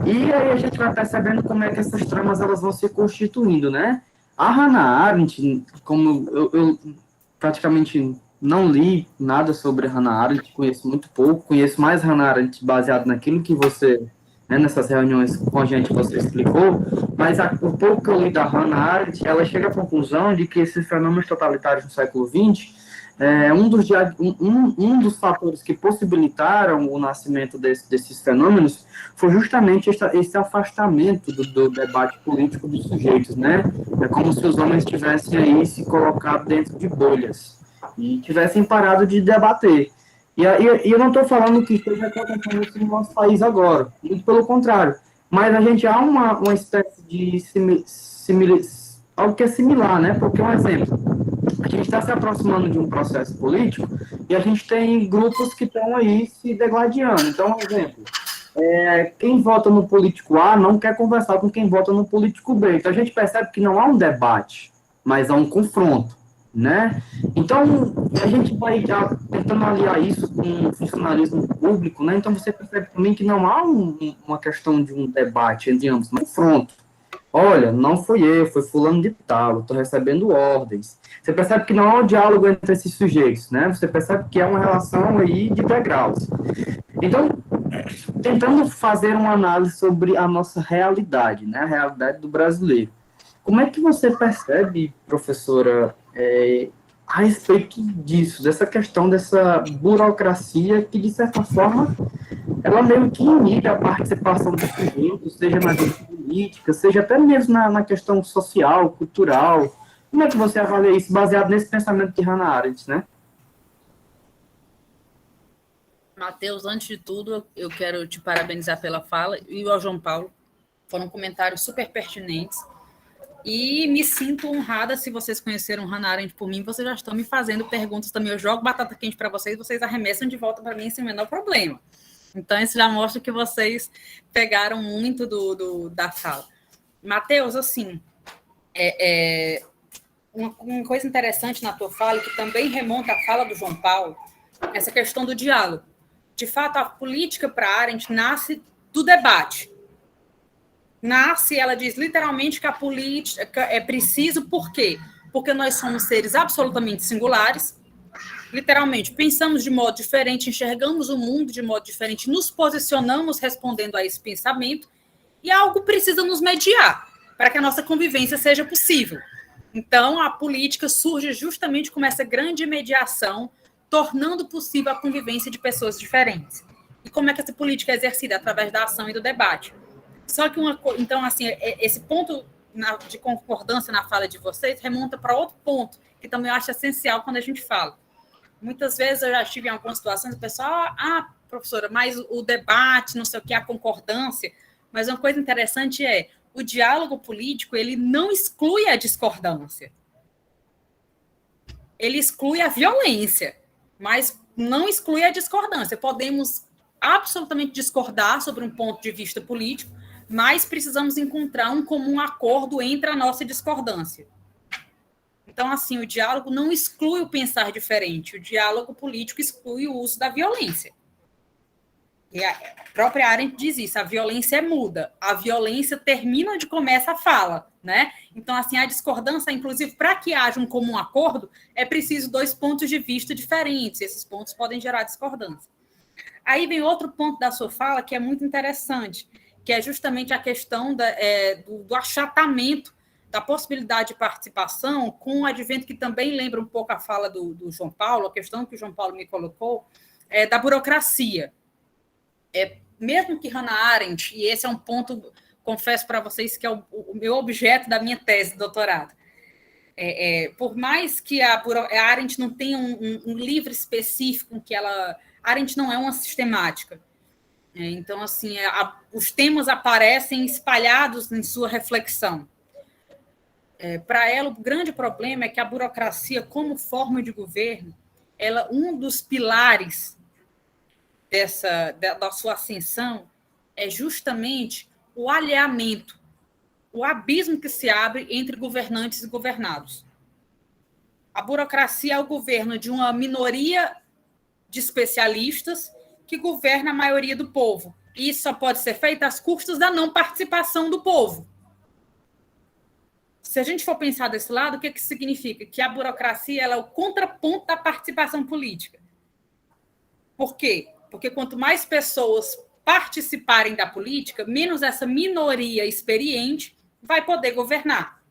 E aí a gente vai percebendo como é que essas tramas elas vão se constituindo, né? A Hannah Arendt, como eu praticamente não li nada sobre Hannah Arendt, conheço muito pouco, conheço mais Hannah Arendt baseado naquilo que você, né, nessas reuniões com a gente, você explicou, mas o pouco que eu li da Hannah Arendt, ela chega à conclusão de que esses fenômenos totalitários no século XX, um dos fatores que possibilitaram o nascimento desses fenômenos foi justamente esse afastamento do debate político dos sujeitos, né? É como se os homens tivessem aí se colocado dentro de bolhas e tivessem parado de debater. E eu não estou falando que esteja acontecendo isso no nosso país agora, muito pelo contrário, mas a gente há uma espécie de algo que é similar, né? Porque, um exemplo, a gente está se aproximando de um processo político e a gente tem grupos que estão aí se degladiando. Então, um exemplo, quem vota no político A não quer conversar com quem vota no político B. Então, a gente percebe que não há um debate, mas há um confronto, né? Então, a gente vai tentando aliar isso com o funcionalismo público, né? Então, você percebe também que não há uma questão de um debate entre ambos, mas um confronto. Olha, não fui eu, foi fulano de tal, estou recebendo ordens. Você percebe que não há um diálogo entre esses sujeitos, né? Você percebe que é uma relação aí de degraus. Então, tentando fazer uma análise sobre a nossa realidade, né? A realidade do brasileiro. Como é que você percebe, professora, a respeito disso, dessa questão, dessa burocracia que, de certa forma, ela meio que inibe a participação dos sujeitos, seja na vida política, seja até mesmo na questão social, cultural. Como é que você avalia isso, baseado nesse pensamento de Hannah Arendt, né? Matheus, antes de tudo, eu quero te parabenizar pela fala, e ao João Paulo, foram comentários super pertinentes, e me sinto honrada. Se vocês conheceram Hannah Arendt por mim, vocês já estão me fazendo perguntas também. Eu jogo batata quente para vocês arremessam de volta para mim sem o menor problema. Então, isso já mostra que vocês pegaram muito da fala. Matheus, assim, uma coisa interessante na tua fala, que também remonta à fala do João Paulo, essa questão do diálogo. de fato, a política para Arendt nasce do debate. Nasce, ela diz literalmente que a política é preciso, por quê? Porque nós somos seres absolutamente singulares, literalmente, pensamos de modo diferente, enxergamos o mundo de modo diferente, nos posicionamos respondendo a esse pensamento, e algo precisa nos mediar para que a nossa convivência seja possível. Então, a política surge justamente como essa grande mediação, tornando possível a convivência de pessoas diferentes. E como é que essa política é exercida? Através da ação e do debate. Só que, então, assim, esse ponto de concordância na fala de vocês remonta para outro ponto, que também eu acho essencial quando a gente fala. Muitas vezes eu já estive em algumas situações, o pessoal, professora, mas o debate, não sei o que, a concordância. Mas uma coisa interessante é, o diálogo político, ele não exclui a discordância. Ele exclui a violência, mas não exclui a discordância. Podemos absolutamente discordar sobre um ponto de vista político, mas precisamos encontrar um comum acordo entre a nossa discordância. Então, assim, o diálogo não exclui o pensar diferente, o diálogo político exclui o uso da violência. E a própria Arendt diz isso, a violência é muda, a violência termina onde começa a fala, né? Então, assim, a discordância, inclusive, para que haja um comum acordo, é preciso 2 pontos de vista diferentes, esses pontos podem gerar discordância. Aí vem outro ponto da sua fala que é muito interessante, que é justamente a questão do achatamento da possibilidade de participação com um advento que também lembra um pouco a fala do João Paulo, a questão que o João Paulo me colocou, da burocracia. Mesmo que Hannah Arendt, e esse é um ponto, confesso para vocês, que é o meu objeto da minha tese de doutorado, por mais que a Arendt não tenha um livro específico em que Arendt não é uma sistemática. Então, assim, os temas aparecem espalhados em sua reflexão. Para ela, o grande problema é que a burocracia, como forma de governo, um dos pilares da sua ascensão é justamente o alheamento, o abismo que se abre entre governantes e governados. A burocracia é o governo de uma minoria de especialistas que governa a maioria do povo. E isso só pode ser feito às custas da não participação do povo. Se a gente for pensar desse lado, o que significa? Que a burocracia é o contraponto da participação política. Por quê? Porque quanto mais pessoas participarem da política, menos essa minoria experiente vai poder governar.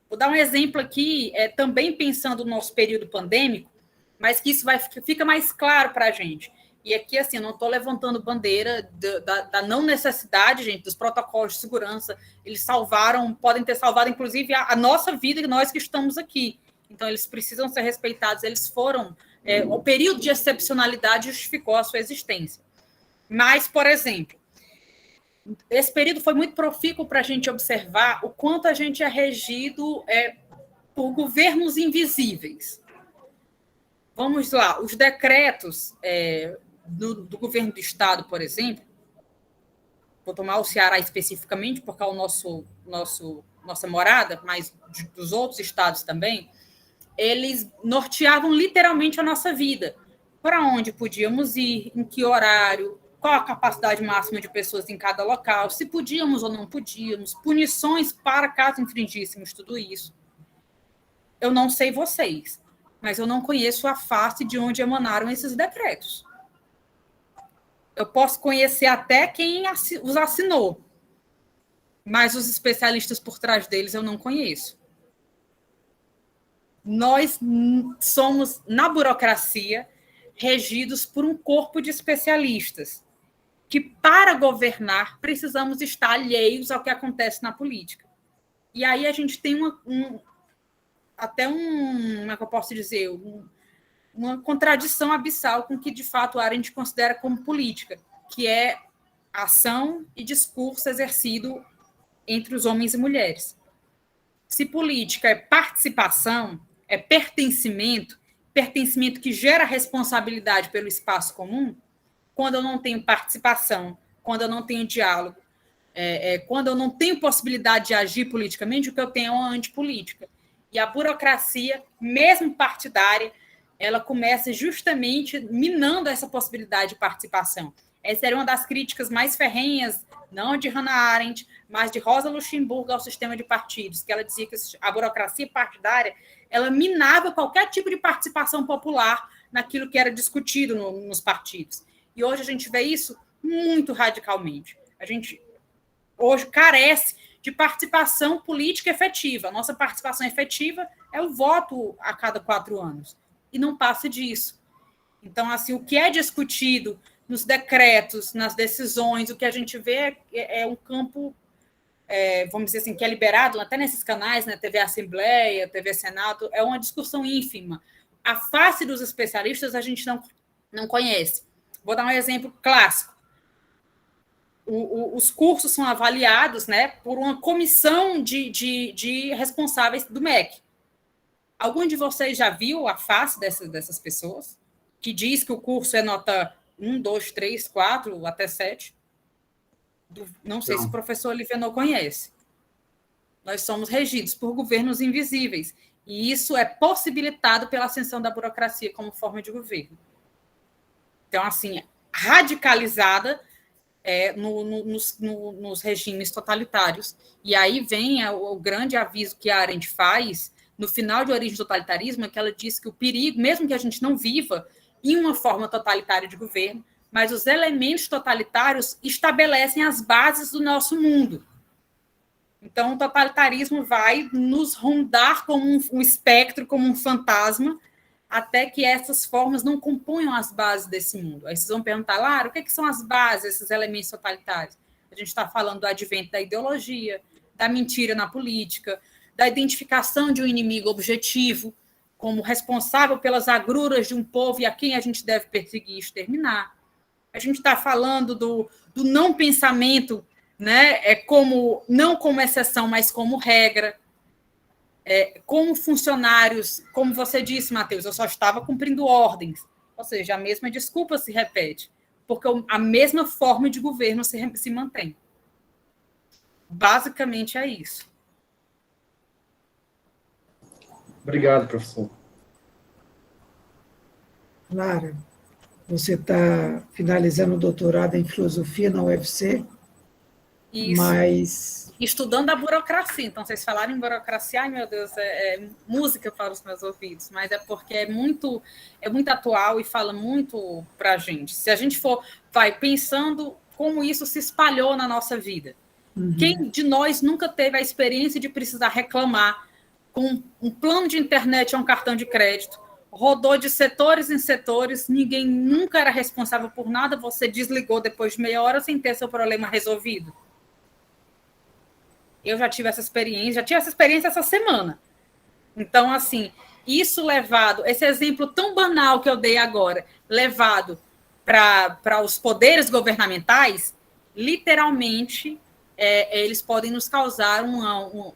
Vou dar um exemplo aqui, também pensando no nosso período pandêmico, mas que isso fica mais claro para a gente. E aqui, assim, eu não estou levantando bandeira da não necessidade, gente, dos protocolos de segurança. Eles podem ter salvado, inclusive, a nossa vida e nós que estamos aqui. Então, eles precisam ser respeitados. Eles foram... o período de excepcionalidade justificou a sua existência. Mas, por exemplo, esse período foi muito profícuo para a gente observar o quanto a gente é regido por governos invisíveis. Vamos lá, os decretos do governo do Estado, por exemplo, vou tomar o Ceará especificamente, porque é o nossa morada, mas dos outros estados também, eles norteavam literalmente a nossa vida. Para onde podíamos ir, em que horário, qual a capacidade máxima de pessoas em cada local, se podíamos ou não podíamos, punições para caso infringíssemos tudo isso. Eu não sei vocês, mas eu não conheço a face de onde emanaram esses decretos. Eu posso conhecer até quem os assinou, mas os especialistas por trás deles eu não conheço. Nós somos, na burocracia, regidos por um corpo de especialistas que, para governar, precisamos estar alheios ao que acontece na política. E aí a gente tem como é que eu posso dizer, uma contradição abissal com o que, de fato, a Arendt considera como política, que é ação e discurso exercido entre os homens e mulheres. Se política é participação, é pertencimento que gera responsabilidade pelo espaço comum, quando eu não tenho participação, quando eu não tenho diálogo, quando eu não tenho possibilidade de agir politicamente, o que eu tenho é uma antipolítica. E a burocracia, mesmo partidária, ela começa justamente minando essa possibilidade de participação. Essa era uma das críticas mais ferrenhas, não de Hannah Arendt, mas de Rosa Luxemburgo ao sistema de partidos, que ela dizia que a burocracia partidária ela minava qualquer tipo de participação popular naquilo que era discutido nos partidos. E hoje a gente vê isso muito radicalmente. A gente hoje carece de participação política efetiva. A nossa participação efetiva é o voto a cada 4 anos. E não passa disso. Então, assim, o que é discutido nos decretos, nas decisões, o que a gente vê é um campo, vamos dizer assim, que é liberado até nesses canais, né, TV Assembleia, TV Senado, é uma discussão ínfima. A face dos especialistas a gente não conhece. Vou dar um exemplo clássico. Os cursos são avaliados, né, por uma comissão de responsáveis do MEC. Algum de vocês já viu a face dessas pessoas? Que diz que o curso é nota 1, 2, 3, 4, até 7? Não sei se o professor Olivenor conhece. Nós somos regidos por governos invisíveis. E isso é possibilitado pela ascensão da burocracia como forma de governo. Então, assim, radicalizada nos regimes totalitários. E aí vem o grande aviso que a Arendt faz no final de Origem do Totalitarismo, é que ela diz que o perigo, mesmo que a gente não viva em uma forma totalitária de governo, mas os elementos totalitários estabelecem as bases do nosso mundo. Então, o totalitarismo vai nos rondar como um espectro, como um fantasma, até que essas formas não componham as bases desse mundo. Aí vocês vão perguntar, Lara, o que são as bases, esses elementos totalitários? A gente está falando do advento da ideologia, da mentira na política, da identificação de um inimigo objetivo como responsável pelas agruras de um povo e a quem a gente deve perseguir e exterminar. A gente está falando do não pensamento, né? Não como exceção, mas como regra. Como funcionários, como você disse, Matheus, eu só estava cumprindo ordens. Ou seja, a mesma desculpa se repete, porque a mesma forma de governo se mantém. Basicamente é isso. Obrigado, professor. Lara, você está finalizando o doutorado em filosofia na UFC, isso. Mas... Estudando a burocracia. Então, vocês falaram em burocracia, ai meu Deus, é música para os meus ouvidos, mas é porque é muito atual e fala muito para a gente. Se a gente vai pensando como isso se espalhou na nossa vida. Uhum. Quem de nós nunca teve a experiência de precisar reclamar com um plano de internet ou um cartão de crédito, rodou de setores em setores, ninguém nunca era responsável por nada, você desligou depois de meia hora sem ter seu problema resolvido? Eu já tive essa experiência essa semana. Então, assim, isso levado, esse exemplo tão banal que eu dei agora, levado para os poderes governamentais, literalmente, eles podem nos causar como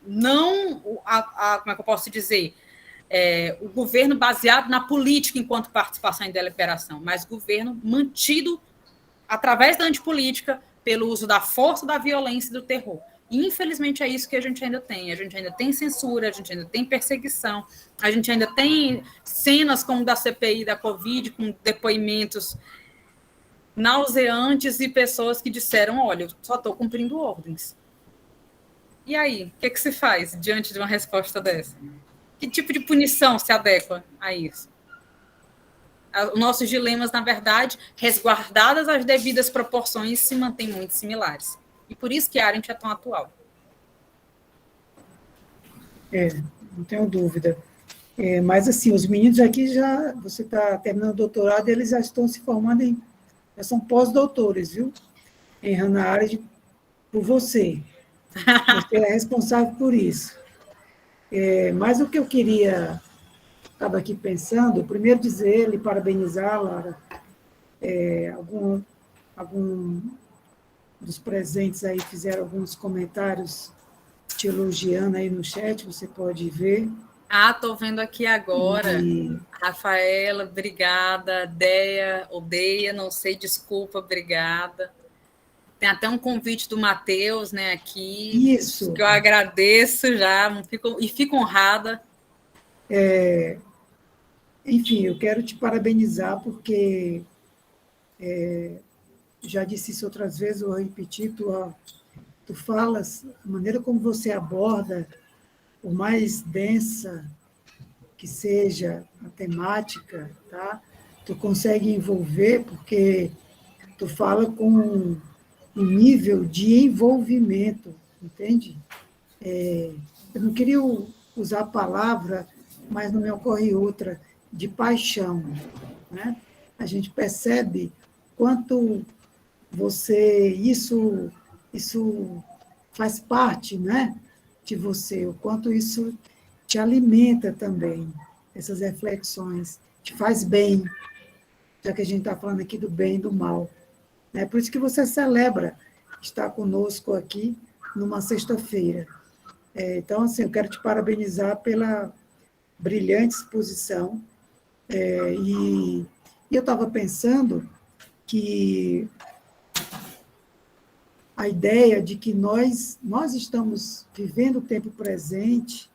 é que eu posso dizer, o governo baseado na política enquanto participação em deliberação, mas governo mantido através da antipolítica pelo uso da força, da violência e do terror. E, infelizmente, é isso que a gente ainda tem. A gente ainda tem censura, a gente ainda tem perseguição, a gente ainda tem cenas como da CPI da Covid, com depoimentos nauseantes e pessoas que disseram, olha, eu só estou cumprindo ordens. E aí, o que se faz diante de uma resposta dessa? Que tipo de punição se adequa a isso? Os nossos dilemas, na verdade, resguardadas as devidas proporções, se mantêm muito similares. E por isso que a Arendt é tão atual. Não tenho dúvida. Mas, assim, os meninos aqui você está terminando o doutorado, eles já estão se formando já são pós-doutores, viu? Em Hannah Arendt, por você. Você é responsável por isso. Mas o que eu estava aqui pensando, primeiro dizer e parabenizar, Lara, algum dos presentes aí fizeram alguns comentários te elogiando aí no chat, você pode ver. Estou vendo aqui agora. Rafaela, obrigada. Deia, Odeia, não sei, desculpa, obrigada. Tem até um convite do Matheus, né, aqui. Isso. Que eu agradeço já, fico honrada. enfim, eu quero te parabenizar, porque já disse isso outras vezes, vou repetir, tu falas, a maneira como você aborda, por mais densa que seja a temática, tá? Tu consegue envolver, porque tu fala com um nível de envolvimento, entende? Eu não queria usar a palavra, mas não me ocorre outra, de paixão, né? A gente percebe quanto isso faz parte, né, de você, o quanto isso te alimenta também, essas reflexões, te faz bem, já que a gente está falando aqui do bem e do mal. É por isso que você celebra estar conosco aqui numa sexta-feira. Então, assim, eu quero te parabenizar pela brilhante exposição. E eu estava pensando que a ideia de que nós estamos vivendo o tempo presente,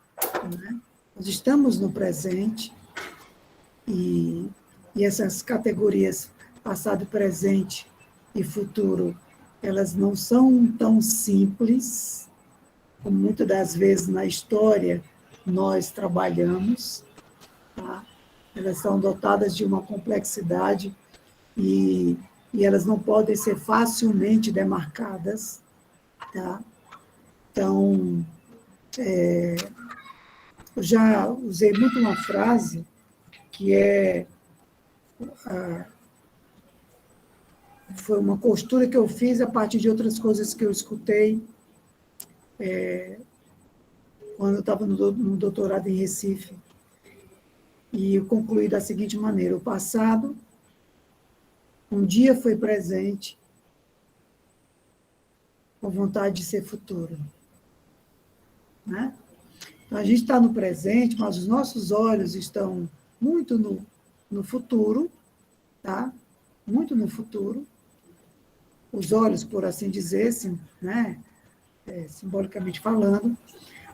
né? Nós estamos no presente, e essas categorias passado, presente e futuro, elas não são tão simples, como muitas das vezes na história nós trabalhamos, tá? Elas são dotadas de uma complexidade e, e elas não podem ser facilmente demarcadas, tá? Então, eu já usei muito uma frase que foi uma costura que eu fiz a partir de outras coisas que eu escutei quando eu estava no doutorado em Recife. E eu concluí da seguinte maneira: o passado um dia foi presente com vontade de ser futuro, né? Então, a gente está no presente, mas os nossos olhos estão muito no futuro, tá? Muito no futuro. Os olhos, por assim dizer, assim, né? Simbolicamente falando,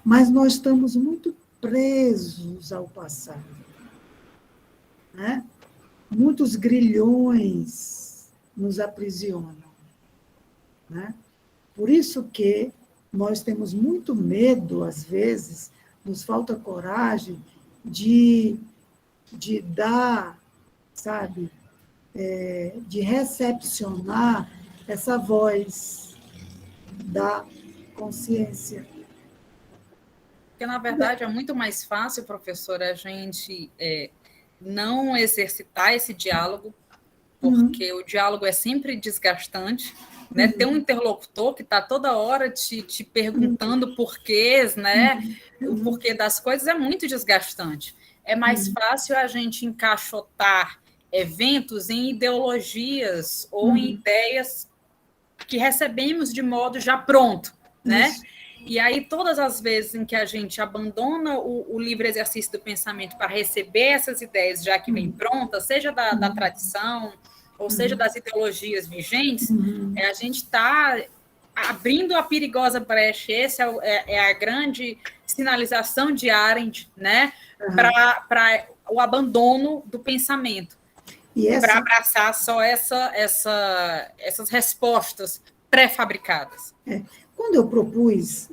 mas nós estamos muito presos ao passado, né? Muitos grilhões nos aprisionam, né? Por isso que nós temos muito medo, às vezes, nos falta coragem de dar, sabe, de recepcionar essa voz da consciência. Porque, na verdade, é muito mais fácil, professora, a gente não exercitar esse diálogo, porque o diálogo é sempre desgastante, né? Ter um interlocutor que está toda hora te perguntando porquês, né? O porquê das coisas é muito desgastante. É mais fácil a gente encaixotar eventos em ideologias ou em ideias que recebemos de modo já pronto, né? Isso. E aí, todas as vezes em que a gente abandona o livre exercício do pensamento para receber essas ideias já que vêm prontas, seja da tradição, ou seja das ideologias vigentes, a gente está abrindo a perigosa brecha. Essa é a grande sinalização de Arendt, né? Para o abandono do pensamento, para abraçar só essas respostas pré-fabricadas. Quando eu propus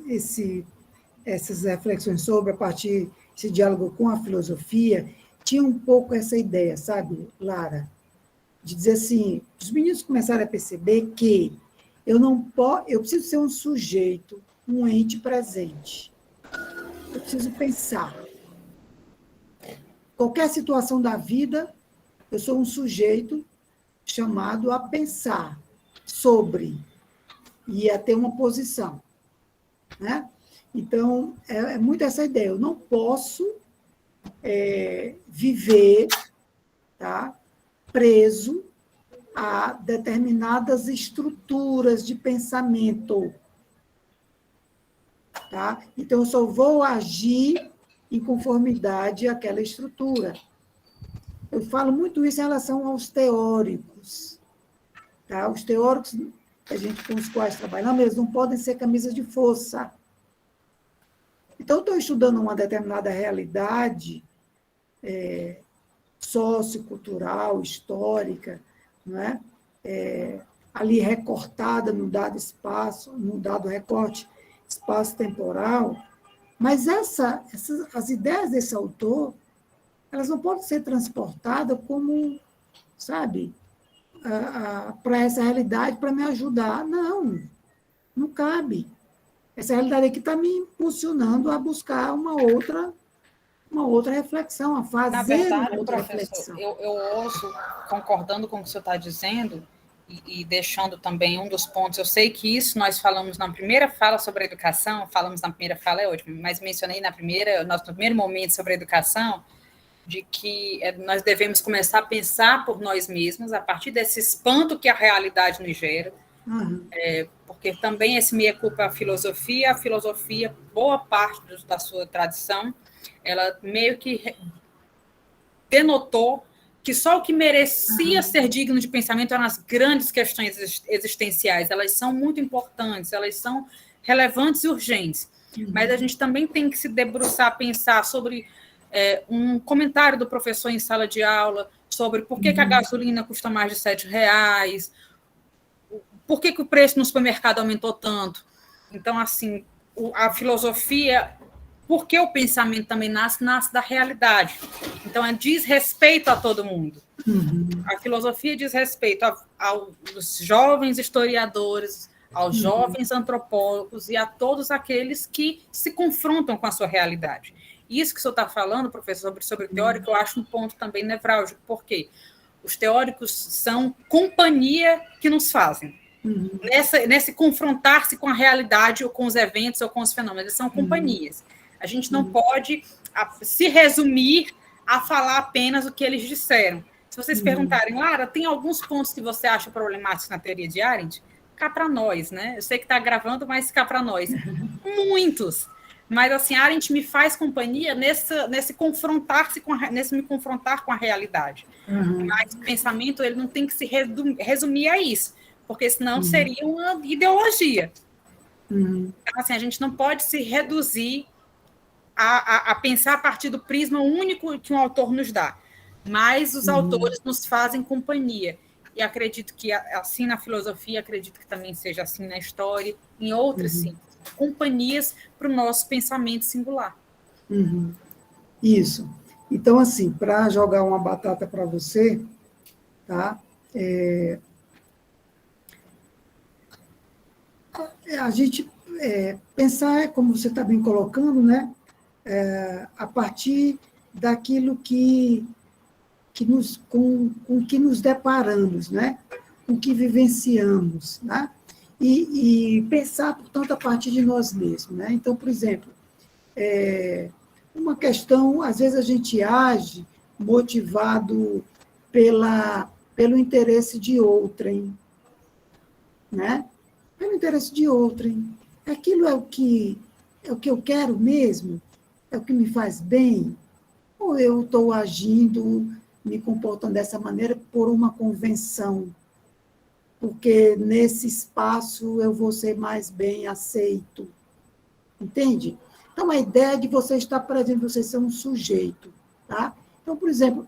essas reflexões sobre, a partir desse diálogo com a filosofia, tinha um pouco essa ideia, sabe, Lara? De dizer assim, os meninos começaram a perceber que eu preciso ser um sujeito, um ente presente. Eu preciso pensar. Qualquer situação da vida, eu sou um sujeito chamado a pensar sobre e a ter uma posição, né? Então, é muito essa ideia. Eu não posso viver, tá, preso a determinadas estruturas de pensamento, tá? Então, eu só vou agir em conformidade àquela estrutura. Eu falo muito isso em relação aos teóricos, tá? Os teóricos com os quais trabalhamos, eles não podem ser camisas de força. Então, eu estou estudando uma determinada realidade sociocultural, histórica, não é? Ali recortada num dado espaço, num dado recorte espaço-temporal, mas as ideias desse autor, elas não podem ser transportadas como, sabe, para essa realidade, para me ajudar. Não, não cabe. Essa realidade aqui está me impulsionando a buscar uma outra reflexão, a Na fazer verdade, uma outra professor, reflexão. eu ouço, concordando com o que o senhor está dizendo, e deixando também um dos pontos, eu sei que isso nós falamos na primeira fala sobre a educação, falamos na primeira fala, é ótimo, mas mencionei no primeiro momento sobre a educação, de que nós devemos começar a pensar por nós mesmos, a partir desse espanto que a realidade nos gera, porque também esse meia-culpa a filosofia, boa parte da sua tradição, ela meio que denotou que só o que merecia ser digno de pensamento eram as grandes questões existenciais. Elas são muito importantes, elas são relevantes e urgentes. Mas a gente também tem que se debruçar, pensar sobre um comentário do professor em sala de aula, sobre por que a gasolina custa mais de R$7, por que o preço no supermercado aumentou tanto. Então, assim, a filosofia... Porque o pensamento também nasce da realidade. Então, diz respeito a todo mundo. A filosofia diz respeito aos jovens historiadores, aos jovens antropólogos e a todos aqueles que se confrontam com a sua realidade. Isso que o senhor está falando, professor, sobre o teórico, eu acho um ponto também nevrálgico, porque os teóricos são companhia que nos fazem. Nesse confrontar-se com a realidade, ou com os eventos, ou com os fenômenos, eles são companhias. A gente não pode se resumir a falar apenas o que eles disseram. Se vocês perguntarem, Lara, tem alguns pontos que você acha problemáticos na teoria de Arendt? Cá para nós, né? Eu sei que está gravando, mas cá para nós. Muitos. Mas, assim, Arendt me faz companhia nesse me confrontar com a realidade. Mas o pensamento ele não tem que se resumir a isso, porque senão seria uma ideologia. Então, assim, a gente não pode se reduzir a pensar a partir do prisma único que um autor nos dá. Mas os autores nos fazem companhia. E acredito que, assim na filosofia, acredito que também seja assim na história, em outras, sim, companhias para o nosso pensamento singular. Isso. Então, assim, para jogar uma batata para você, tá? A gente pensar, como você está bem colocando, né? A partir daquilo com que nos deparamos, né? Com que vivenciamos, né? E pensar, portanto, a partir de nós mesmos, né? Então, por exemplo, uma questão, às vezes a gente age motivado pelo interesse de outrem, né? Pelo interesse de outrem. Aquilo é o que eu quero mesmo? É o que me faz bem? Ou eu estou agindo, me comportando dessa maneira por uma convenção? Porque nesse espaço eu vou ser mais bem aceito. Entende? Então, a ideia de você estar presente, você ser um sujeito. Tá? Então, por exemplo,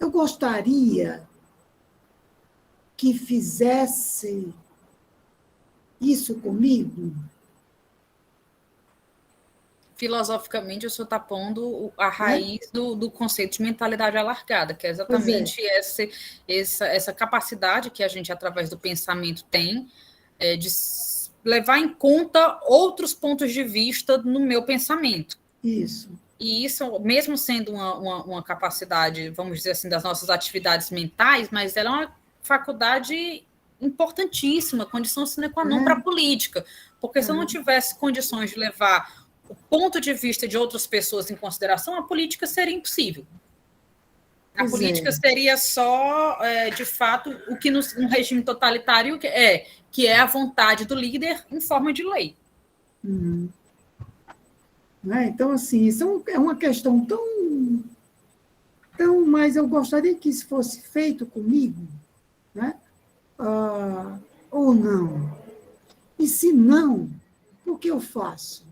eu gostaria que fizesse isso comigo. Filosoficamente, o senhor está pondo a raiz do conceito de mentalidade alargada, que é exatamente essa capacidade que a gente, através do pensamento, tem de levar em conta outros pontos de vista no meu pensamento. Isso. E isso, mesmo sendo uma capacidade, vamos dizer assim, das nossas atividades mentais, mas ela é uma faculdade importantíssima, condição sine qua non para a política. Porque se eu não tivesse condições de levar o ponto de vista de outras pessoas em consideração, a política seria impossível. A política seria só, de fato, o que num regime totalitário que é a vontade do líder em forma de lei. Então, assim, isso é uma questão tão... Mas eu gostaria que isso fosse feito comigo, né? Ou não. E se não, o que eu faço?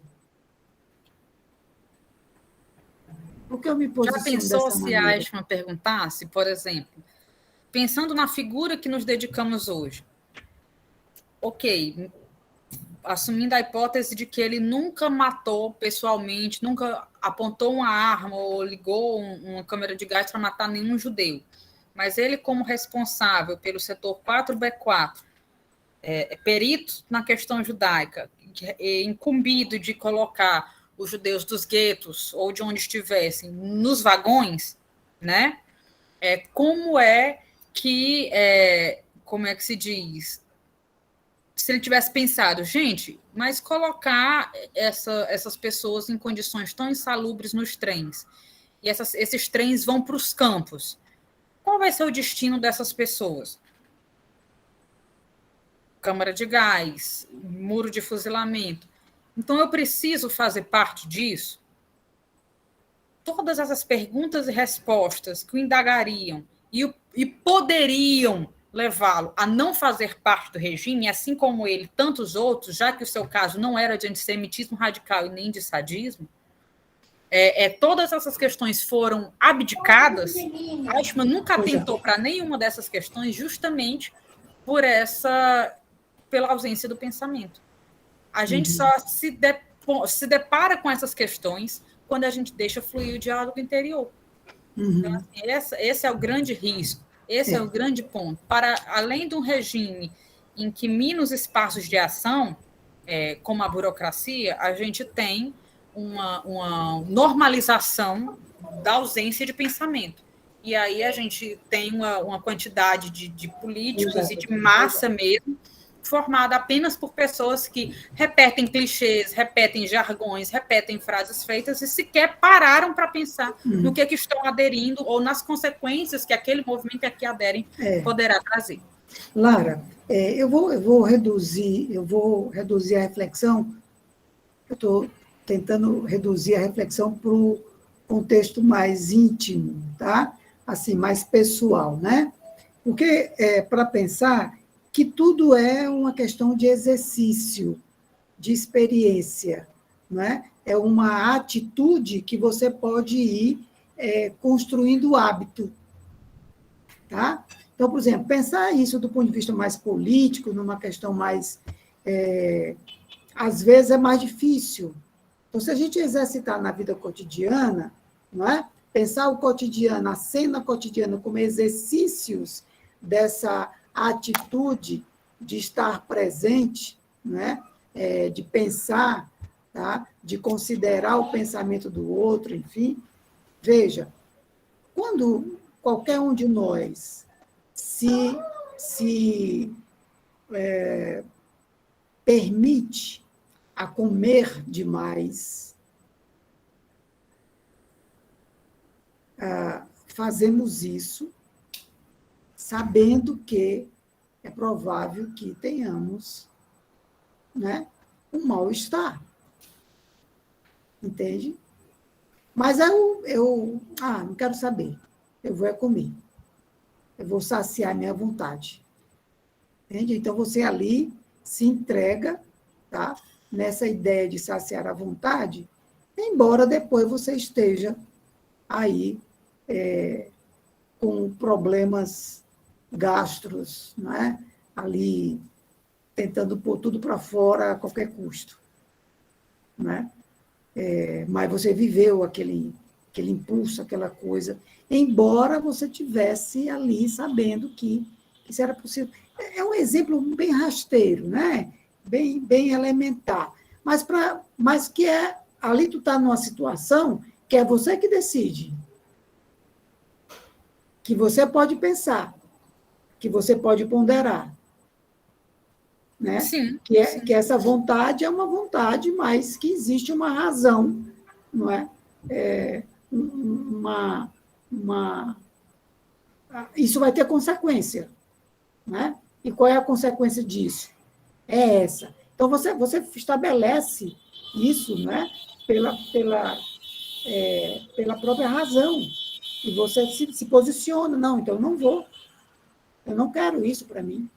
Por que eu me Já posiciono pensou dessa se maneira? Eichmann perguntasse, por exemplo, pensando na figura que nos dedicamos hoje, ok, assumindo a hipótese de que ele nunca matou pessoalmente, nunca apontou uma arma ou ligou uma câmera de gás para matar nenhum judeu, mas ele, como responsável pelo setor 4B4, perito na questão judaica, incumbido de colocar os judeus dos guetos ou de onde estivessem nos vagões, né? Como é que, como é que se diz? Se ele tivesse pensado, gente, mas colocar essas pessoas em condições tão insalubres nos trens, e esses trens vão para os campos, qual vai ser o destino dessas pessoas? Câmara de gás, muro de fuzilamento. Então, eu preciso fazer parte disso? Todas essas perguntas e respostas que o indagariam e poderiam levá-lo a não fazer parte do regime, assim como ele, tantos outros, já que o seu caso não era de antissemitismo radical e nem de sadismo, todas essas questões foram abdicadas. Eichmann nunca atentou para nenhuma dessas questões, justamente pela ausência do pensamento. A gente só se depara com essas questões quando a gente deixa fluir o diálogo interior. Então, assim, esse é o grande risco, esse é o grande ponto. Para além de um regime em que mina os espaços de ação, como a burocracia, a gente tem uma normalização da ausência de pensamento. E aí a gente tem uma quantidade de políticos e de massa mesmo, formada apenas por pessoas que repetem clichês, repetem jargões, repetem frases feitas e sequer pararam para pensar no que estão aderindo ou nas consequências que aquele movimento a que aderem poderá trazer. Lara, eu vou reduzir a reflexão, eu estou tentando reduzir a reflexão para o contexto mais íntimo, tá? Assim, mais pessoal, né? Porque, para pensar que tudo é uma questão de exercício, de experiência, não é? É uma atitude que você pode ir construindo o hábito, tá? Então, por exemplo, pensar isso do ponto de vista mais político, numa questão mais... às vezes é mais difícil. Então, se a gente exercitar na vida cotidiana, não é? Pensar o cotidiano, a cena cotidiana como exercícios dessa atitude de estar presente, né? De pensar, tá? De considerar o pensamento do outro, enfim. Veja, quando qualquer um de nós se permite a comer demais, fazemos isso sabendo que é provável que tenhamos, né, um mal-estar. Entende? Mas eu não quero saber. Eu vou comer. Eu vou saciar minha vontade. Entende? Então, você ali se entrega, tá, nessa ideia de saciar a vontade, embora depois você esteja aí com problemas gastros, né? Ali tentando pôr tudo para fora a qualquer custo. Né? Mas você viveu aquele impulso, aquela coisa, embora você tivesse ali sabendo que isso era possível. É um exemplo bem rasteiro, né? Bem elementar, mas que ali tu está numa situação que é você que decide, que você pode pensar, que você pode ponderar, né? Sim, que essa vontade é uma vontade, mas que existe uma razão, não é? Isso vai ter consequência, né? E qual é a consequência disso? É essa. Então, você estabelece isso, né? Pela própria razão. E você se posiciona. Não, então eu não vou. Eu não quero isso para mim.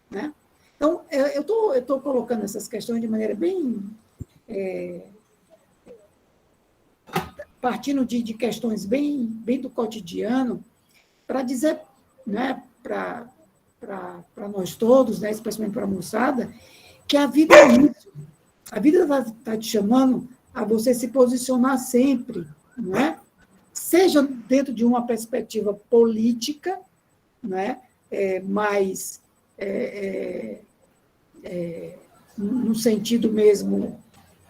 Né? Então, eu estou colocando essas questões de maneira bem partindo de questões bem do cotidiano, para dizer, né, para nós todos, né, especialmente para a moçada, que a vida é isso. A vida está te chamando a você se posicionar sempre, não é? Seja dentro de uma perspectiva política, né, mais no sentido mesmo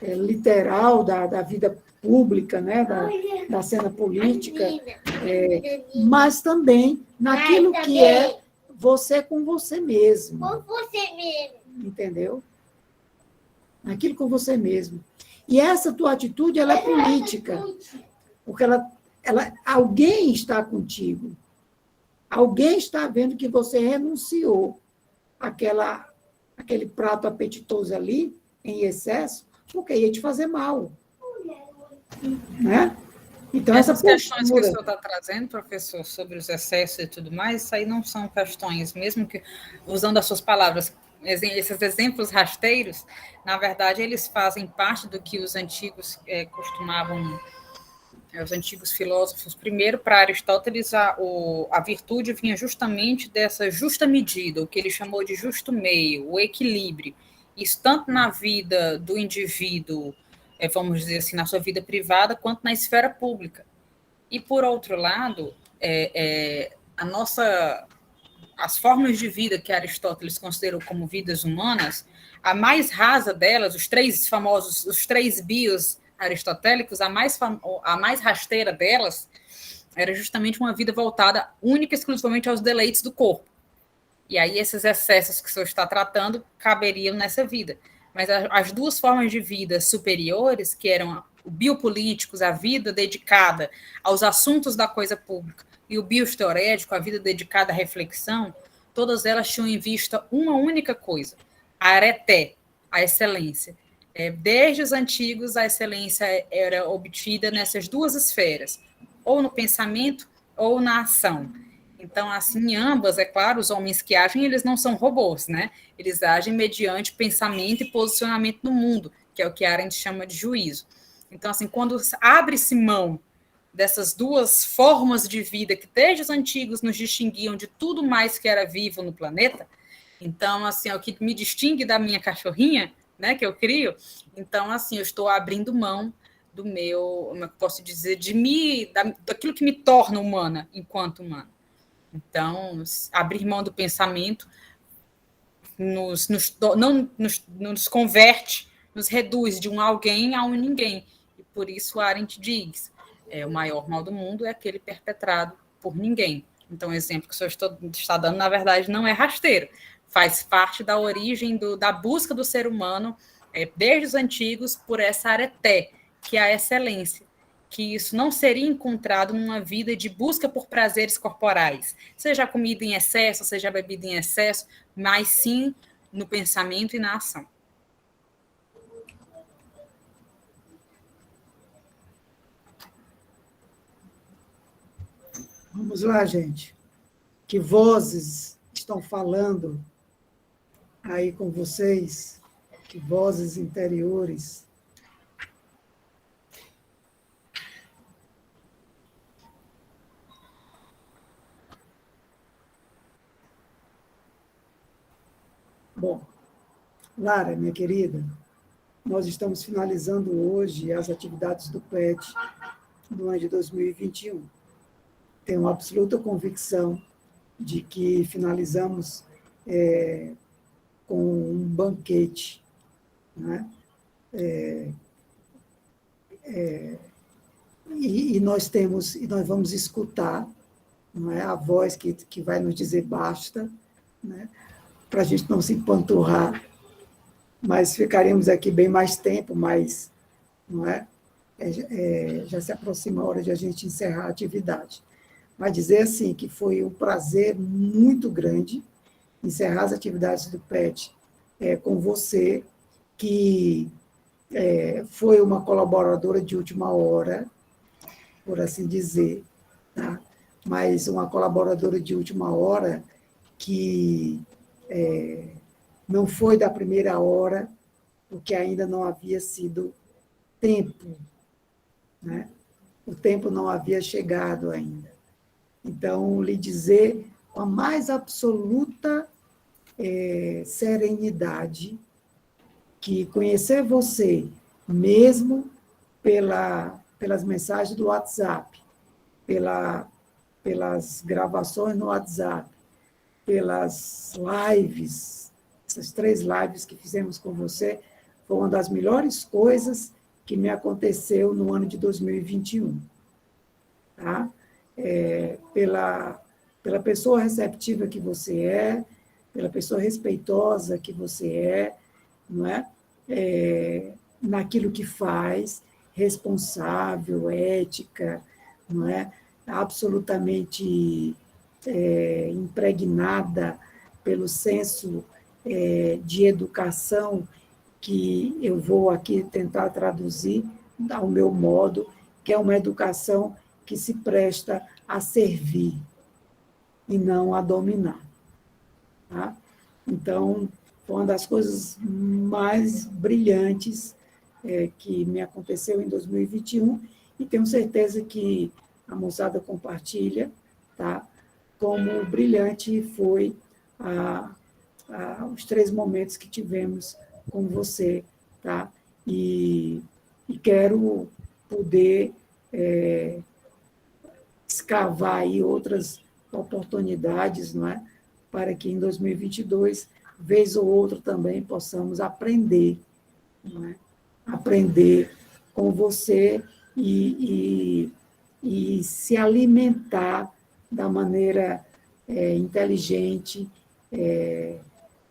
literal da vida pública, né, da cena política, mas também naquilo que é você com você mesmo. Com você mesmo. Entendeu? Naquilo com você mesmo. E essa tua atitude, ela é política, porque alguém está contigo. Alguém está vendo que você renunciou àquele prato apetitoso ali, em excesso, porque ia te fazer mal. Né? Então, essas questões que o senhor está trazendo, professor, sobre os excessos e tudo mais, isso aí não são questões, mesmo que, usando as suas palavras, esses exemplos rasteiros, na verdade, eles fazem parte do que os antigos costumavam, os antigos filósofos, primeiro, para Aristóteles, a virtude vinha justamente dessa justa medida, o que ele chamou de justo meio, o equilíbrio. Isso tanto na vida do indivíduo, vamos dizer assim, na sua vida privada, quanto na esfera pública. E, por outro lado, as formas de vida que Aristóteles considerou como vidas humanas, a mais rasa delas, os três bios aristotélicos, a mais rasteira delas, era justamente uma vida voltada única e exclusivamente aos deleites do corpo. E aí esses excessos que o senhor está tratando caberiam nessa vida. Mas as duas formas de vida superiores, que eram o biopolíticos, a vida dedicada aos assuntos da coisa pública, e o bioesteorético, a vida dedicada à reflexão, todas elas tinham em vista uma única coisa, a areté, a excelência. Desde os antigos, a excelência era obtida nessas duas esferas, ou no pensamento ou na ação. Então, assim, ambas, é claro, os homens que agem, eles não são robôs, né? Eles agem mediante pensamento e posicionamento no mundo, que é o que Arendt chama de juízo. Então, assim, quando abre-se mão dessas duas formas de vida que desde os antigos nos distinguiam de tudo mais que era vivo no planeta, então, assim, é o que me distingue da minha cachorrinha, né, que eu crio. Então, assim, eu estou abrindo mão do meu, como eu posso dizer, daquilo que me torna humana enquanto humana. Então, abrir mão do pensamento nos converte, nos reduz de um alguém a um ninguém. E por isso Arendt diz, o maior mal do mundo é aquele perpetrado por ninguém. Então, o exemplo que o senhor está dando, na verdade, não é rasteiro. Faz parte da origem da busca do ser humano, desde os antigos, por essa areté, que é a excelência. Que isso não seria encontrado numa vida de busca por prazeres corporais, seja a comida em excesso, seja a bebida em excesso, mas sim no pensamento e na ação. Vamos lá, gente. Que vozes estão falando aí com vocês? Que vozes interiores? Bom, Lara, minha querida, nós estamos finalizando hoje as atividades do PET do ano de 2021. Tenho absoluta convicção de que finalizamos com um banquete, né? E nós vamos escutar, não é, a voz que vai nos dizer basta, né? Para a gente não se empanturrar, mas ficaremos aqui bem mais tempo, mas não é? Já se aproxima a hora de a gente encerrar a atividade. Mas dizer assim que foi um prazer muito grande encerrar as atividades do PET com você, que foi uma colaboradora de última hora, por assim dizer, tá? Mas uma colaboradora de última hora que não foi da primeira hora, porque ainda não havia sido tempo, né? o tempo não havia chegado ainda. Então, lhe dizer com a mais absoluta serenidade que conhecer você, mesmo pelas mensagens do WhatsApp, pelas gravações no WhatsApp, pelas lives, essas 3 lives que fizemos com você, foi uma das melhores coisas que me aconteceu no ano de 2021. Tá? Pela pessoa receptiva que você é, pela pessoa respeitosa que você não é? Naquilo que faz, responsável, ética, não é? Absolutamente impregnada pelo senso de educação que eu vou aqui tentar traduzir ao meu modo, que é uma educação que se presta a servir e não a dominar. Tá? Então, foi uma das coisas mais brilhantes que me aconteceu em 2021 e tenho certeza que a moçada compartilha, tá? Como brilhante foi os 3 momentos que tivemos com você, tá? E quero poder escavar aí outras oportunidades, não é? Para que em 2022, vez ou outra também, possamos aprender, não é? Aprender com você e se alimentar da maneira inteligente,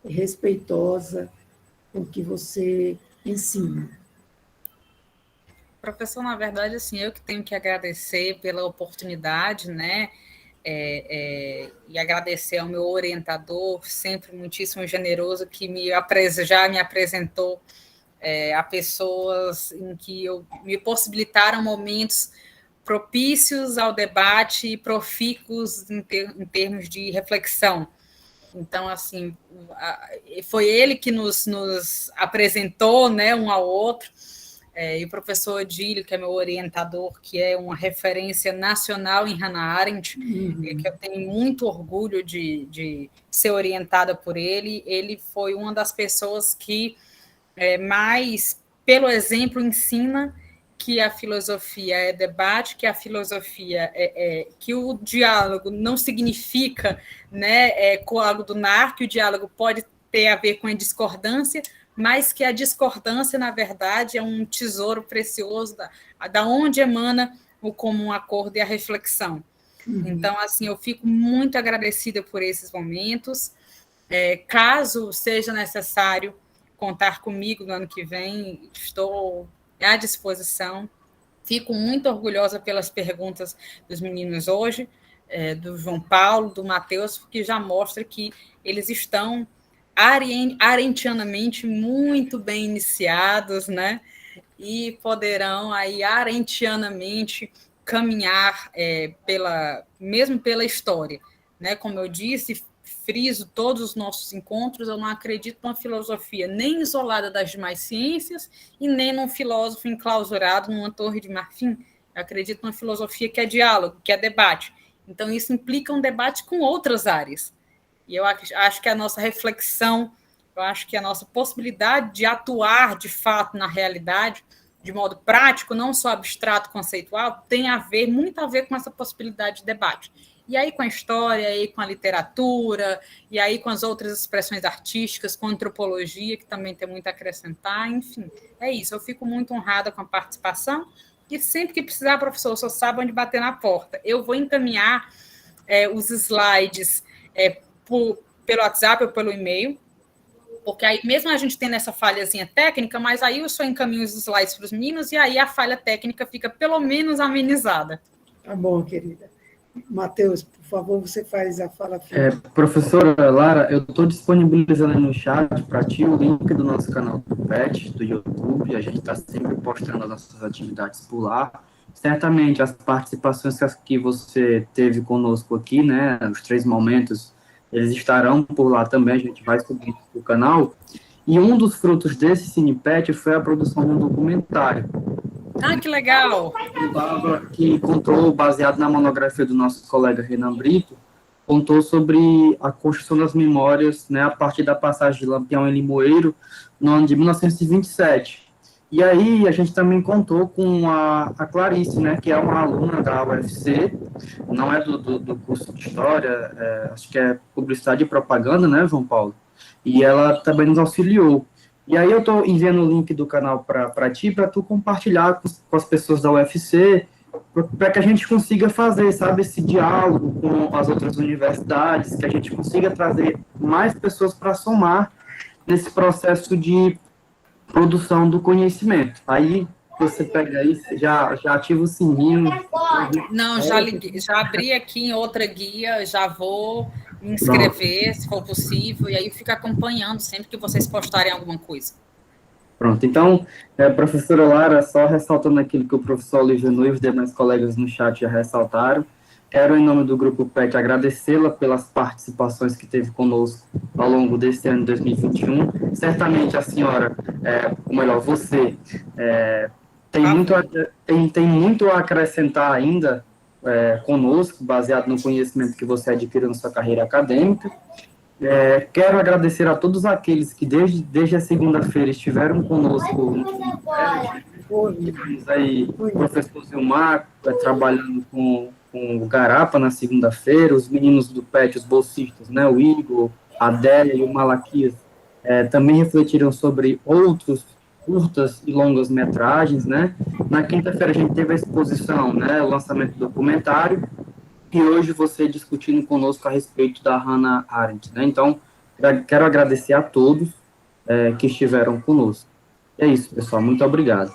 respeitosa, com que você ensina. Professor, na verdade, assim, eu que tenho que agradecer pela oportunidade, né? E agradecer ao meu orientador, sempre muitíssimo generoso, que já me apresentou a pessoas em que me possibilitaram momentos propícios ao debate e profícuos em termos de reflexão. Então, assim, foi ele que nos apresentou, né, um ao outro, e o professor Odílio, que é meu orientador, que é uma referência nacional em Hannah Arendt, que eu tenho muito orgulho de ser orientada por ele. Ele foi uma das pessoas que mais, pelo exemplo, ensina que a filosofia é debate, que a filosofia que o diálogo não significa, né, coadunar, que o diálogo pode ter a ver com a discordância, mas que a discordância, na verdade, é um tesouro precioso da onde emana o comum acordo e a reflexão. Então, assim, eu fico muito agradecida por esses momentos. Caso seja necessário contar comigo no ano que vem, estou à disposição. Fico muito orgulhosa pelas perguntas dos meninos hoje, do João Paulo, do Matheus, que já mostra que eles estão arendtianamente muito bem iniciados, né? E poderão aí arendtianamente caminhar mesmo pela história, né? Como eu disse, friso todos os nossos encontros, eu não acredito numa filosofia nem isolada das demais ciências e nem num filósofo enclausurado numa torre de marfim. Eu acredito numa filosofia que é diálogo, que é debate. Então, isso implica um debate com outras áreas. E eu acho que a nossa reflexão, eu acho que a nossa possibilidade de atuar, de fato, na realidade, de modo prático, não só abstrato, conceitual, tem muito a ver com essa possibilidade de debate. E aí com a história, aí com a literatura, e aí com as outras expressões artísticas, com a antropologia, que também tem muito a acrescentar, enfim, é isso. Eu fico muito honrada com a participação, e sempre que precisar, professor, o senhor sabe onde bater na porta. Eu vou encaminhar os slides pelo WhatsApp ou pelo e-mail, porque aí mesmo a gente tendo essa falhazinha técnica, mas aí eu só encaminho os slides para os meninos, e aí a falha técnica fica pelo menos amenizada. Tá bom, querida. Matheus, por favor, você faz a fala final. Professora Lara, eu estou disponibilizando no chat para ti o link do nosso canal do PET, do YouTube. A gente está sempre postando as nossas atividades por lá. Certamente as participações que você teve conosco aqui, né, os 3 momentos, eles estarão por lá também, a gente vai subir para o canal. E um dos frutos desse CinePet foi a produção de um documentário. Ah, que legal! Que contou, baseado na monografia do nosso colega Renan Brito, contou sobre a construção das memórias, né, a partir da passagem de Lampião e Limoeiro, no ano de 1927. E aí a gente também contou com a Clarice, né, que é uma aluna da UFC, não é do curso de História, acho que é Publicidade e Propaganda, né, João Paulo? E ela também nos auxiliou. E aí eu estou enviando o link do canal para ti, para tu compartilhar com as pessoas da UFC, para que a gente consiga fazer, sabe, esse diálogo com as outras universidades, que a gente consiga trazer mais pessoas para somar nesse processo de produção do conhecimento. Aí você pega aí, já ativa o sininho. Não, já liguei, já abri aqui em outra guia, já vou me inscrever, se for possível, e aí fico acompanhando sempre que vocês postarem alguma coisa. Pronto, então, professora Lara, só ressaltando aquilo que o professor Olívio e os demais colegas no chat já ressaltaram, quero, em nome do Grupo PET, agradecê-la pelas participações que teve conosco ao longo desse ano de 2021. Certamente a senhora, ou melhor, você, tem muito a acrescentar ainda conosco, baseado no conhecimento que você adquiriu na sua carreira acadêmica. Quero agradecer a todos aqueles que desde a segunda-feira estiveram conosco. Tivemos aí o professor Zilmar trabalhando com o Garapa na segunda-feira, os meninos do PET, os bolsistas, né, o Igor, a Adélia e o Malaquias, também refletiram sobre outros curtas e longas metragens, né. Na quinta-feira a gente teve a exposição, né, o lançamento do documentário, e hoje você discutindo conosco a respeito da Hannah Arendt, né? Então, quero agradecer a todos que estiveram conosco. É isso, pessoal. Muito obrigado.